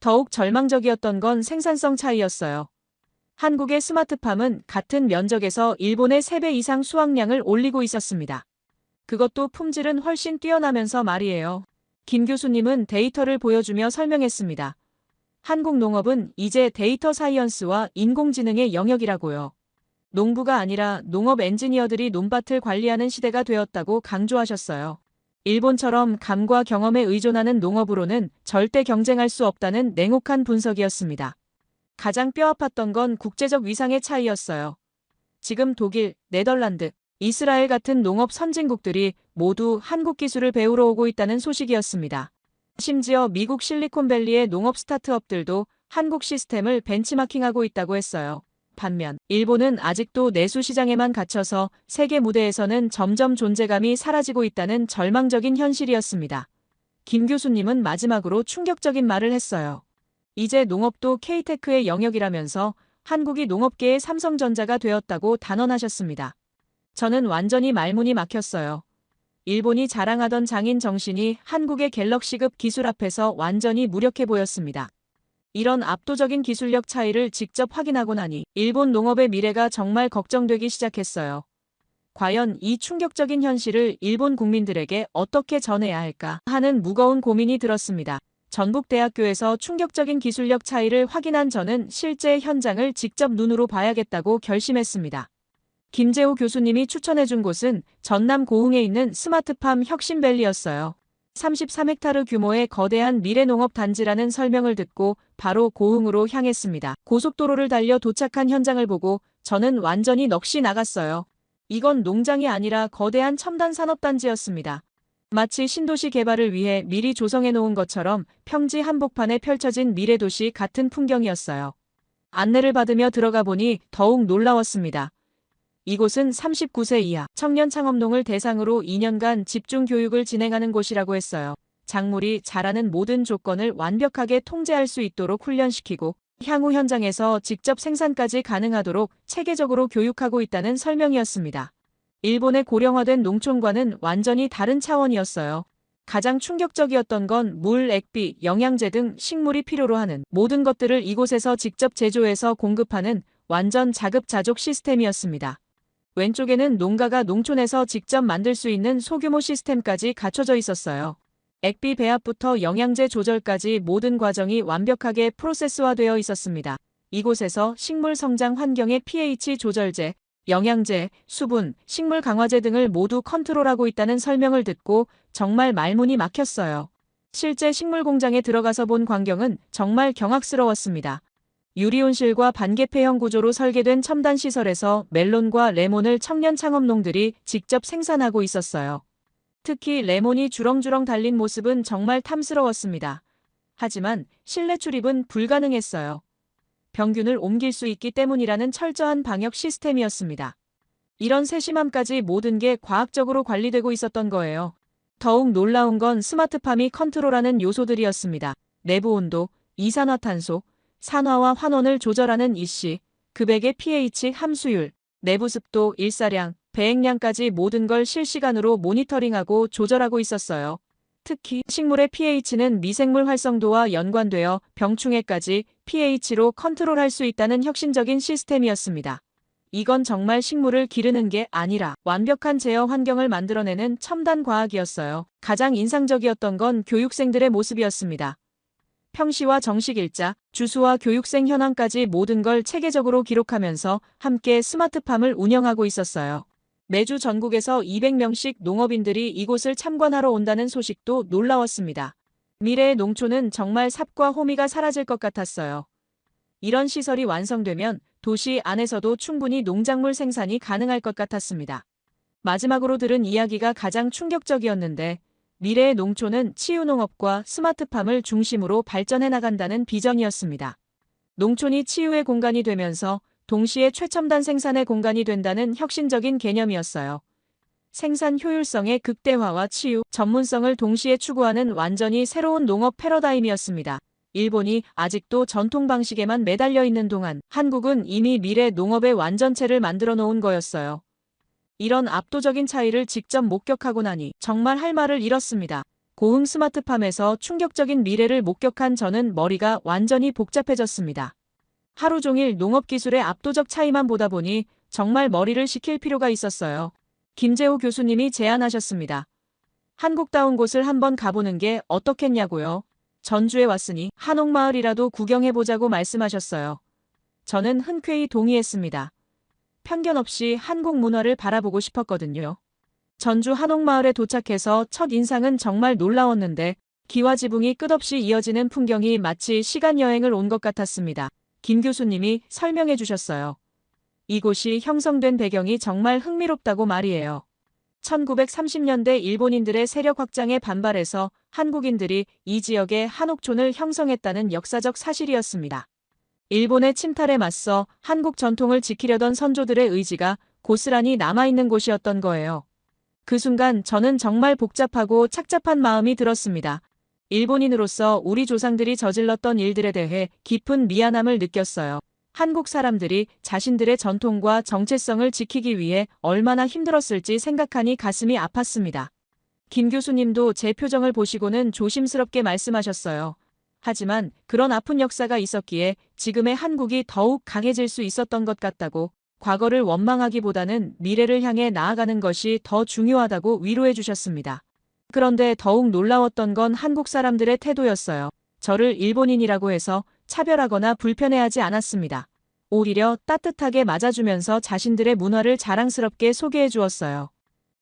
더욱 절망적이었던 건 생산성 차이였어요. 한국의 스마트팜은 같은 면적에서 일본의 3배 이상 수확량을 올리고 있었습니다. 그것도 품질은 훨씬 뛰어나면서 말이에요. 김 교수님은 데이터를 보여주며 설명했습니다. 한국 농업은 이제 데이터 사이언스와 인공지능의 영역이라고요. 농부가 아니라 농업 엔지니어들이 논밭을 관리하는 시대가 되었다고 강조하셨어요. 일본처럼 감과 경험에 의존하는 농업으로는 절대 경쟁할 수 없다는 냉혹한 분석이었습니다. 가장 뼈아팠던 건 국제적 위상의 차이였어요. 지금 독일, 네덜란드, 이스라엘 같은 농업 선진국들이 모두 한국 기술을 배우러 오고 있다는 소식이었습니다. 심지어 미국 실리콘밸리의 농업 스타트업들도 한국 시스템을 벤치마킹하고 있다고 했어요. 반면 일본은 아직도 내수 시장에만 갇혀서 세계 무대에서는 점점 존재감이 사라지고 있다는 절망적인 현실이었습니다. 김 교수님은 마지막으로 충격적인 말을 했어요. 이제 농업도 K테크의 영역이라면서 한국이 농업계의 삼성전자가 되었다고 단언하셨습니다. 저는 완전히 말문이 막혔어요. 일본이 자랑하던 장인 정신이 한국의 갤럭시급 기술 앞에서 완전히 무력해 보였습니다. 이런 압도적인 기술력 차이를 직접 확인하고 나니 일본 농업의 미래가 정말 걱정되기 시작했어요. 과연 이 충격적인 현실을 일본 국민들에게 어떻게 전해야 할까 하는 무거운 고민이 들었습니다. 전북대학교에서 충격적인 기술력 차이를 확인한 저는 실제 현장을 직접 눈으로 봐야겠다고 결심했습니다. 김재호 교수님이 추천해준 곳은 전남 고흥에 있는 스마트팜 혁신밸리였어요. 33헥타르 규모의 거대한 미래농업 단지라는 설명을 듣고 바로 고흥으로 향했습니다. 고속도로를 달려 도착한 현장을 보고 저는 완전히 넋이 나갔어요. 이건 농장이 아니라 거대한 첨단 산업단지였습니다. 마치 신도시 개발을 위해 미리 조성해 놓은 것처럼 평지 한복판에 펼쳐진 미래도시 같은 풍경이었어요. 안내를 받으며 들어가 보니 더욱 놀라웠습니다. 이곳은 39세 이하 청년 창업농을 대상으로 2년간 집중 교육을 진행하는 곳이라고 했어요. 작물이 자라는 모든 조건을 완벽하게 통제할 수 있도록 훈련시키고 향후 현장에서 직접 생산까지 가능하도록 체계적으로 교육하고 있다는 설명이었습니다. 일본의 고령화된 농촌과는 완전히 다른 차원이었어요. 가장 충격적이었던 건 물, 액비, 영양제 등 식물이 필요로 하는 모든 것들을 이곳에서 직접 제조해서 공급하는 완전 자급자족 시스템이었습니다. 왼쪽에는 농가가 농촌에서 직접 만들 수 있는 소규모 시스템까지 갖춰져 있었어요. 액비 배합부터 영양제 조절까지 모든 과정이 완벽하게 프로세스화되어 있었습니다. 이곳에서 식물 성장 환경의 pH 조절제, 영양제, 수분, 식물 강화제 등을 모두 컨트롤하고 있다는 설명을 듣고 정말 말문이 막혔어요. 실제 식물 공장에 들어가서 본 광경은 정말 경악스러웠습니다. 유리온실과 반개폐형 구조로 설계된 첨단 시설에서 멜론과 레몬을 청년 창업농들이 직접 생산하고 있었어요. 특히 레몬이 주렁주렁 달린 모습은 정말 탐스러웠습니다. 하지만 실내 출입은 불가능했어요. 병균을 옮길 수 있기 때문이라는 철저한 방역 시스템이었습니다. 이런 세심함까지 모든 게 과학적으로 관리되고 있었던 거예요. 더욱 놀라운 건 스마트팜이 컨트롤하는 요소들이었습니다. 내부 온도, 이산화탄소, 산화와 환원을 조절하는 이씨, 급액의 pH 함수율, 내부 습도, 일사량, 배액량까지 모든 걸 실시간으로 모니터링하고 조절하고 있었어요. 특히 식물의 pH는 미생물 활성도와 연관되어 병충해까지 pH로 컨트롤할 수 있다는 혁신적인 시스템이었습니다. 이건 정말 식물을 기르는 게 아니라 완벽한 제어 환경을 만들어내는 첨단 과학이었어요. 가장 인상적이었던 건 교육생들의 모습이었습니다. 평시와 정식 일자, 주수와 교육생 현황까지 모든 걸 체계적으로 기록하면서 함께 스마트팜을 운영하고 있었어요. 매주 전국에서 200명씩 농업인들이 이곳을 참관하러 온다는 소식도 놀라웠습니다. 미래의 농촌은 정말 삽과 호미가 사라질 것 같았어요. 이런 시설이 완성되면 도시 안에서도 충분히 농작물 생산이 가능할 것 같았습니다. 마지막으로 들은 이야기가 가장 충격적이었는데 미래의 농촌은 치유농업과 스마트팜을 중심으로 발전해 나간다는 비전이었습니다. 농촌이 치유의 공간이 되면서 동시에 최첨단 생산의 공간이 된다는 혁신적인 개념이었어요. 생산 효율성의 극대화와 치유, 전문성을 동시에 추구하는 완전히 새로운 농업 패러다임이었습니다. 일본이 아직도 전통 방식에만 매달려 있는 동안 한국은 이미 미래 농업의 완전체를 만들어 놓은 거였어요. 이런 압도적인 차이를 직접 목격하고 나니 정말 할 말을 잃었습니다. 고흥 스마트팜에서 충격적인 미래를 목격한 저는 머리가 완전히 복잡해졌습니다. 하루 종일 농업 기술의 압도적 차이만 보다 보니 정말 머리를 식힐 필요가 있었어요. 김재호 교수님이 제안하셨습니다. 한국다운 곳을 한번 가보는 게 어떻겠냐고요. 전주에 왔으니 한옥마을이라도 구경해보자고 말씀하셨어요. 저는 흔쾌히 동의했습니다. 편견 없이 한국 문화를 바라보고 싶었거든요. 전주 한옥마을에 도착해서 첫 인상은 정말 놀라웠는데 기와 지붕이 끝없이 이어지는 풍경이 마치 시간여행을 온 것 같았습니다. 김 교수님이 설명해 주셨어요. 이곳이 형성된 배경이 정말 흥미롭다고 말이에요. 1930년대 일본인들의 세력 확장에 반발해서 한국인들이 이 지역에 한옥촌을 형성했다는 역사적 사실이었습니다. 일본의 침탈에 맞서 한국 전통을 지키려던 선조들의 의지가 고스란히 남아있는 곳이었던 거예요. 그 순간 저는 정말 복잡하고 착잡한 마음이 들었습니다. 일본인으로서 우리 조상들이 저질렀던 일들에 대해 깊은 미안함을 느꼈어요. 한국 사람들이 자신들의 전통과 정체성을 지키기 위해 얼마나 힘들었을지 생각하니 가슴이 아팠습니다. 김 교수님도 제 표정을 보시고는 조심스럽게 말씀하셨어요. 하지만 그런 아픈 역사가 있었기에 지금의 한국이 더욱 강해질 수 있었던 것 같다고, 과거를 원망하기보다는 미래를 향해 나아가는 것이 더 중요하다고 위로해 주셨습니다. 그런데 더욱 놀라웠던 건 한국 사람들의 태도였어요. 저를 일본인이라고 해서 차별하거나 불편해하지 않았습니다. 오히려 따뜻하게 맞아주면서 자신들의 문화를 자랑스럽게 소개해 주었어요.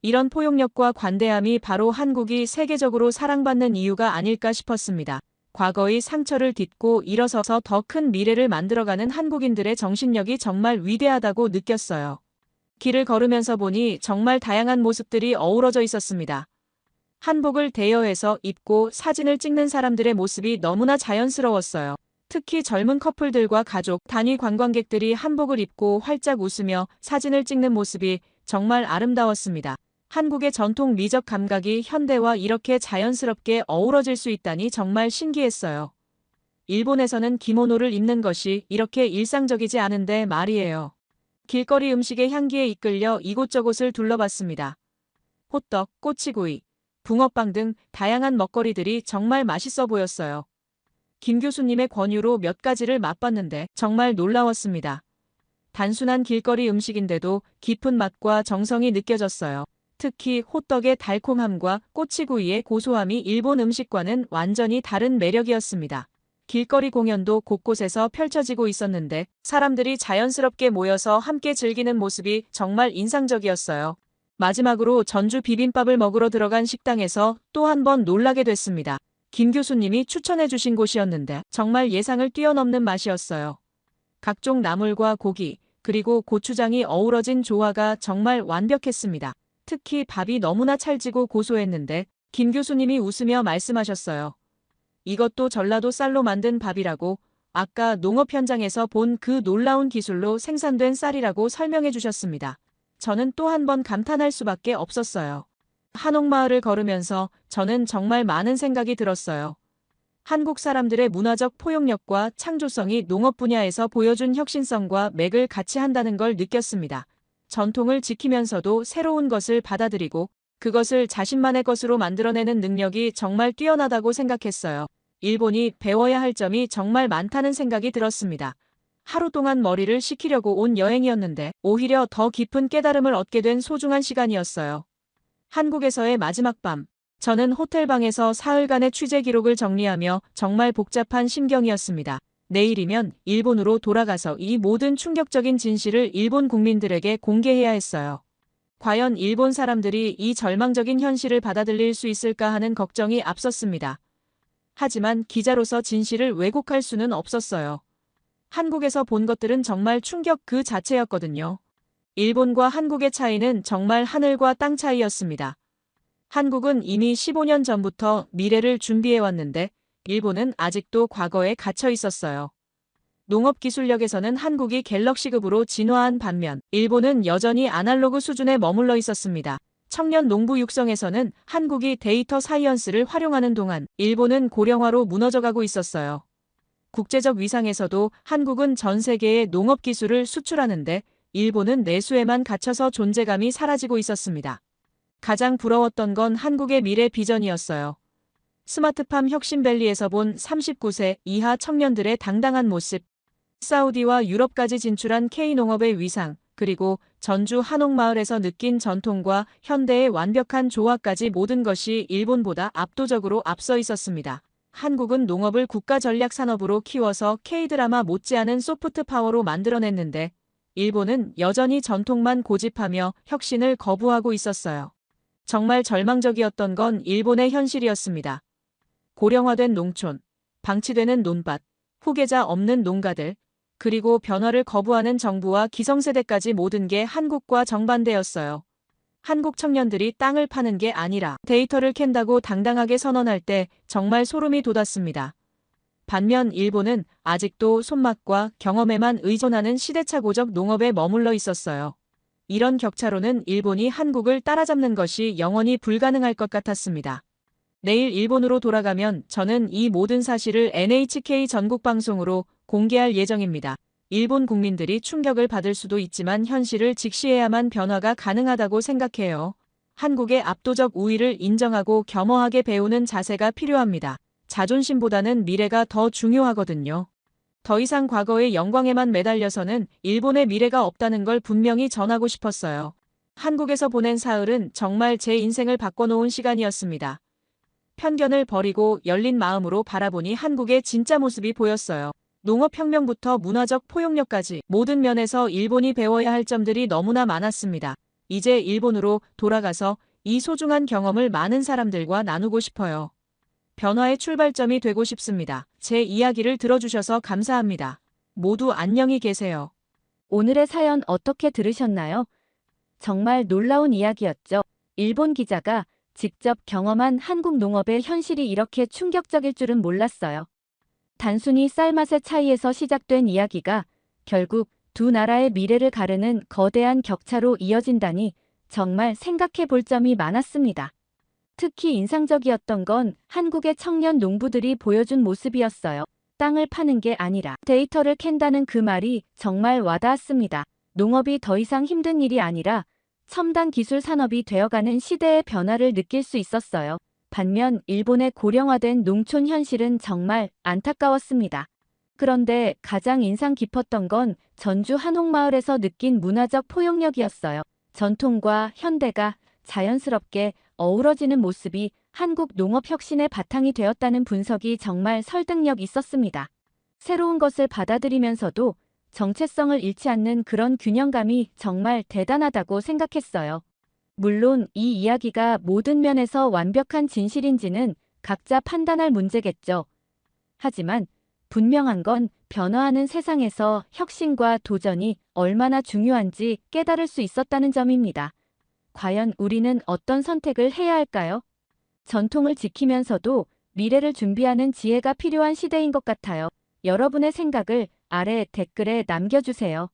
이런 포용력과 관대함이 바로 한국이 세계적으로 사랑받는 이유가 아닐까 싶었습니다. 과거의 상처를 딛고 일어서서 더 큰 미래를 만들어가는 한국인들의 정신력이 정말 위대하다고 느꼈어요. 길을 걸으면서 보니 정말 다양한 모습들이 어우러져 있었습니다. 한복을 대여해서 입고 사진을 찍는 사람들의 모습이 너무나 자연스러웠어요. 특히 젊은 커플들과 가족, 단위 관광객들이 한복을 입고 활짝 웃으며 사진을 찍는 모습이 정말 아름다웠습니다. 한국의 전통 미적 감각이 현대와 이렇게 자연스럽게 어우러질 수 있다니 정말 신기했어요. 일본에서는 기모노를 입는 것이 이렇게 일상적이지 않은데 말이에요. 길거리 음식의 향기에 이끌려 이곳저곳을 둘러봤습니다. 호떡, 꼬치구이, 붕어빵 등 다양한 먹거리들이 정말 맛있어 보였어요. 김 교수님의 권유로 몇 가지를 맛봤는데 정말 놀라웠습니다. 단순한 길거리 음식인데도 깊은 맛과 정성이 느껴졌어요. 특히 호떡의 달콤함과 꼬치구이의 고소함이 일본 음식과는 완전히 다른 매력이었습니다. 길거리 공연도 곳곳에서 펼쳐지고 있었는데 사람들이 자연스럽게 모여서 함께 즐기는 모습이 정말 인상적이었어요. 마지막으로 전주 비빔밥을 먹으러 들어간 식당에서 또 한 번 놀라게 됐습니다. 김 교수님이 추천해 주신 곳이었는데 정말 예상을 뛰어넘는 맛이었어요. 각종 나물과 고기, 그리고 고추장이 어우러진 조화가 정말 완벽했습니다. 특히 밥이 너무나 찰지고 고소했는데 김 교수님이 웃으며 말씀하셨어요. 이것도 전라도 쌀로 만든 밥이라고, 아까 농업 현장에서 본 그 놀라운 기술로 생산된 쌀이라고 설명해 주셨습니다. 저는 또 한 번 감탄할 수밖에 없었어요. 한옥마을을 걸으면서 저는 정말 많은 생각이 들었어요. 한국 사람들의 문화적 포용력과 창조성이 농업 분야에서 보여준 혁신성과 맥을 같이 한다는 걸 느꼈습니다. 전통을 지키면서도 새로운 것을 받아들이고 그것을 자신만의 것으로 만들어내는 능력이 정말 뛰어나다고 생각했어요. 일본이 배워야 할 점이 정말 많다는 생각이 들었습니다. 하루 동안 머리를 식히려고 온 여행이었는데 오히려 더 깊은 깨달음을 얻게 된 소중한 시간이었어요. 한국에서의 마지막 밤. 저는 호텔방에서 사흘간의 취재 기록을 정리하며 정말 복잡한 심경이었습니다. 내일이면 일본으로 돌아가서 이 모든 충격적인 진실을 일본 국민들에게 공개해야 했어요. 과연 일본 사람들이 이 절망적인 현실을 받아들일 수 있을까 하는 걱정이 앞섰습니다. 하지만 기자로서 진실을 왜곡할 수는 없었어요. 한국에서 본 것들은 정말 충격 그 자체였거든요. 일본과 한국의 차이는 정말 하늘과 땅 차이였습니다. 한국은 이미 15년 전부터 미래를 준비해왔는데 일본은 아직도 과거에 갇혀 있었어요. 농업 기술력에서는 한국이 갤럭시급으로 진화한 반면 일본은 여전히 아날로그 수준에 머물러 있었습니다. 청년 농부 육성에서는 한국이 데이터 사이언스를 활용하는 동안 일본은 고령화로 무너져가고 있었어요. 국제적 위상에서도 한국은 전 세계에 농업 기술을 수출하는데 일본은 내수에만 갇혀서 존재감이 사라지고 있었습니다. 가장 부러웠던 건 한국의 미래 비전이었어요. 스마트팜 혁신밸리에서 본 39세 이하 청년들의 당당한 모습, 사우디와 유럽까지 진출한 K농업의 위상, 그리고 전주 한옥마을에서 느낀 전통과 현대의 완벽한 조화까지 모든 것이 일본보다 압도적으로 앞서 있었습니다. 한국은 농업을 국가 전략 산업으로 키워서 K드라마 못지않은 소프트 파워로 만들어냈는데 일본은 여전히 전통만 고집하며 혁신을 거부하고 있었어요. 정말 절망적이었던 건 일본의 현실이었습니다. 고령화된 농촌, 방치되는 논밭, 후계자 없는 농가들, 그리고 변화를 거부하는 정부와 기성세대까지 모든 게 한국과 정반대였어요. 한국 청년들이 땅을 파는 게 아니라 데이터를 캔다고 당당하게 선언할 때 정말 소름이 돋았습니다. 반면 일본은 아직도 손맛과 경험에만 의존하는 시대착오적 농업에 머물러 있었어요. 이런 격차로는 일본이 한국을 따라잡는 것이 영원히 불가능할 것 같았습니다. 내일 일본으로 돌아가면 저는 이 모든 사실을 NHK 전국방송으로 공개할 예정입니다. 일본 국민들이 충격을 받을 수도 있지만 현실을 직시해야만 변화가 가능하다고 생각해요. 한국의 압도적 우위를 인정하고 겸허하게 배우는 자세가 필요합니다. 자존심보다는 미래가 더 중요하거든요. 더 이상 과거의 영광에만 매달려서는 일본의 미래가 없다는 걸 분명히 전하고 싶었어요. 한국에서 보낸 사흘은 정말 제 인생을 바꿔놓은 시간이었습니다. 편견을 버리고 열린 마음으로 바라보니 한국의 진짜 모습이 보였어요. 농업혁명부터 문화적 포용력까지 모든 면에서 일본이 배워야 할 점들이 너무나 많았습니다. 이제 일본으로 돌아가서 이 소중한 경험을 많은 사람들과 나누고 싶어요. 변화의 출발점이 되고 싶습니다. 제 이야기를 들어주셔서 감사합니다. 모두 안녕히 계세요. 오늘의 사연 어떻게 들으셨나요? 정말 놀라운 이야기였죠. 일본 기자가 직접 경험한 한국 농업의 현실이 이렇게 충격적일 줄은 몰랐어요. 단순히 쌀맛의 차이에서 시작된 이야기가 결국 두 나라의 미래를 가르는 거대한 격차로 이어진다니 정말 생각해 볼 점이 많았습니다. 특히 인상적이었던 건 한국의 청년 농부들이 보여준 모습이었어요. 땅을 파는 게 아니라 데이터를 캔다는 그 말이 정말 와닿았습니다. 농업이 더 이상 힘든 일이 아니라 첨단 기술 산업이 되어가는 시대의 변화를 느낄 수 있었어요. 반면 일본의 고령화된 농촌 현실은 정말 안타까웠습니다. 그런데 가장 인상 깊었던 건 전주 한옥마을에서 느낀 문화적 포용력이었어요. 전통과 현대가 자연스럽게 어우러지는 모습이 한국 농업 혁신의 바탕이 되었다는 분석이 정말 설득력 있었습니다. 새로운 것을 받아들이면서도 정체성을 잃지 않는 그런 균형감이 정말 대단하다고 생각했어요. 물론 이 이야기가 모든 면에서 완벽한 진실인지는 각자 판단할 문제겠죠. 하지만 분명한 건 변화하는 세상에서 혁신과 도전이 얼마나 중요한지 깨달을 수 있었다는 점입니다. 과연 우리는 어떤 선택을 해야 할까요? 전통을 지키면서도 미래를 준비하는 지혜가 필요한 시대인 것 같아요. 여러분의 생각을 아래 댓글에 남겨주세요.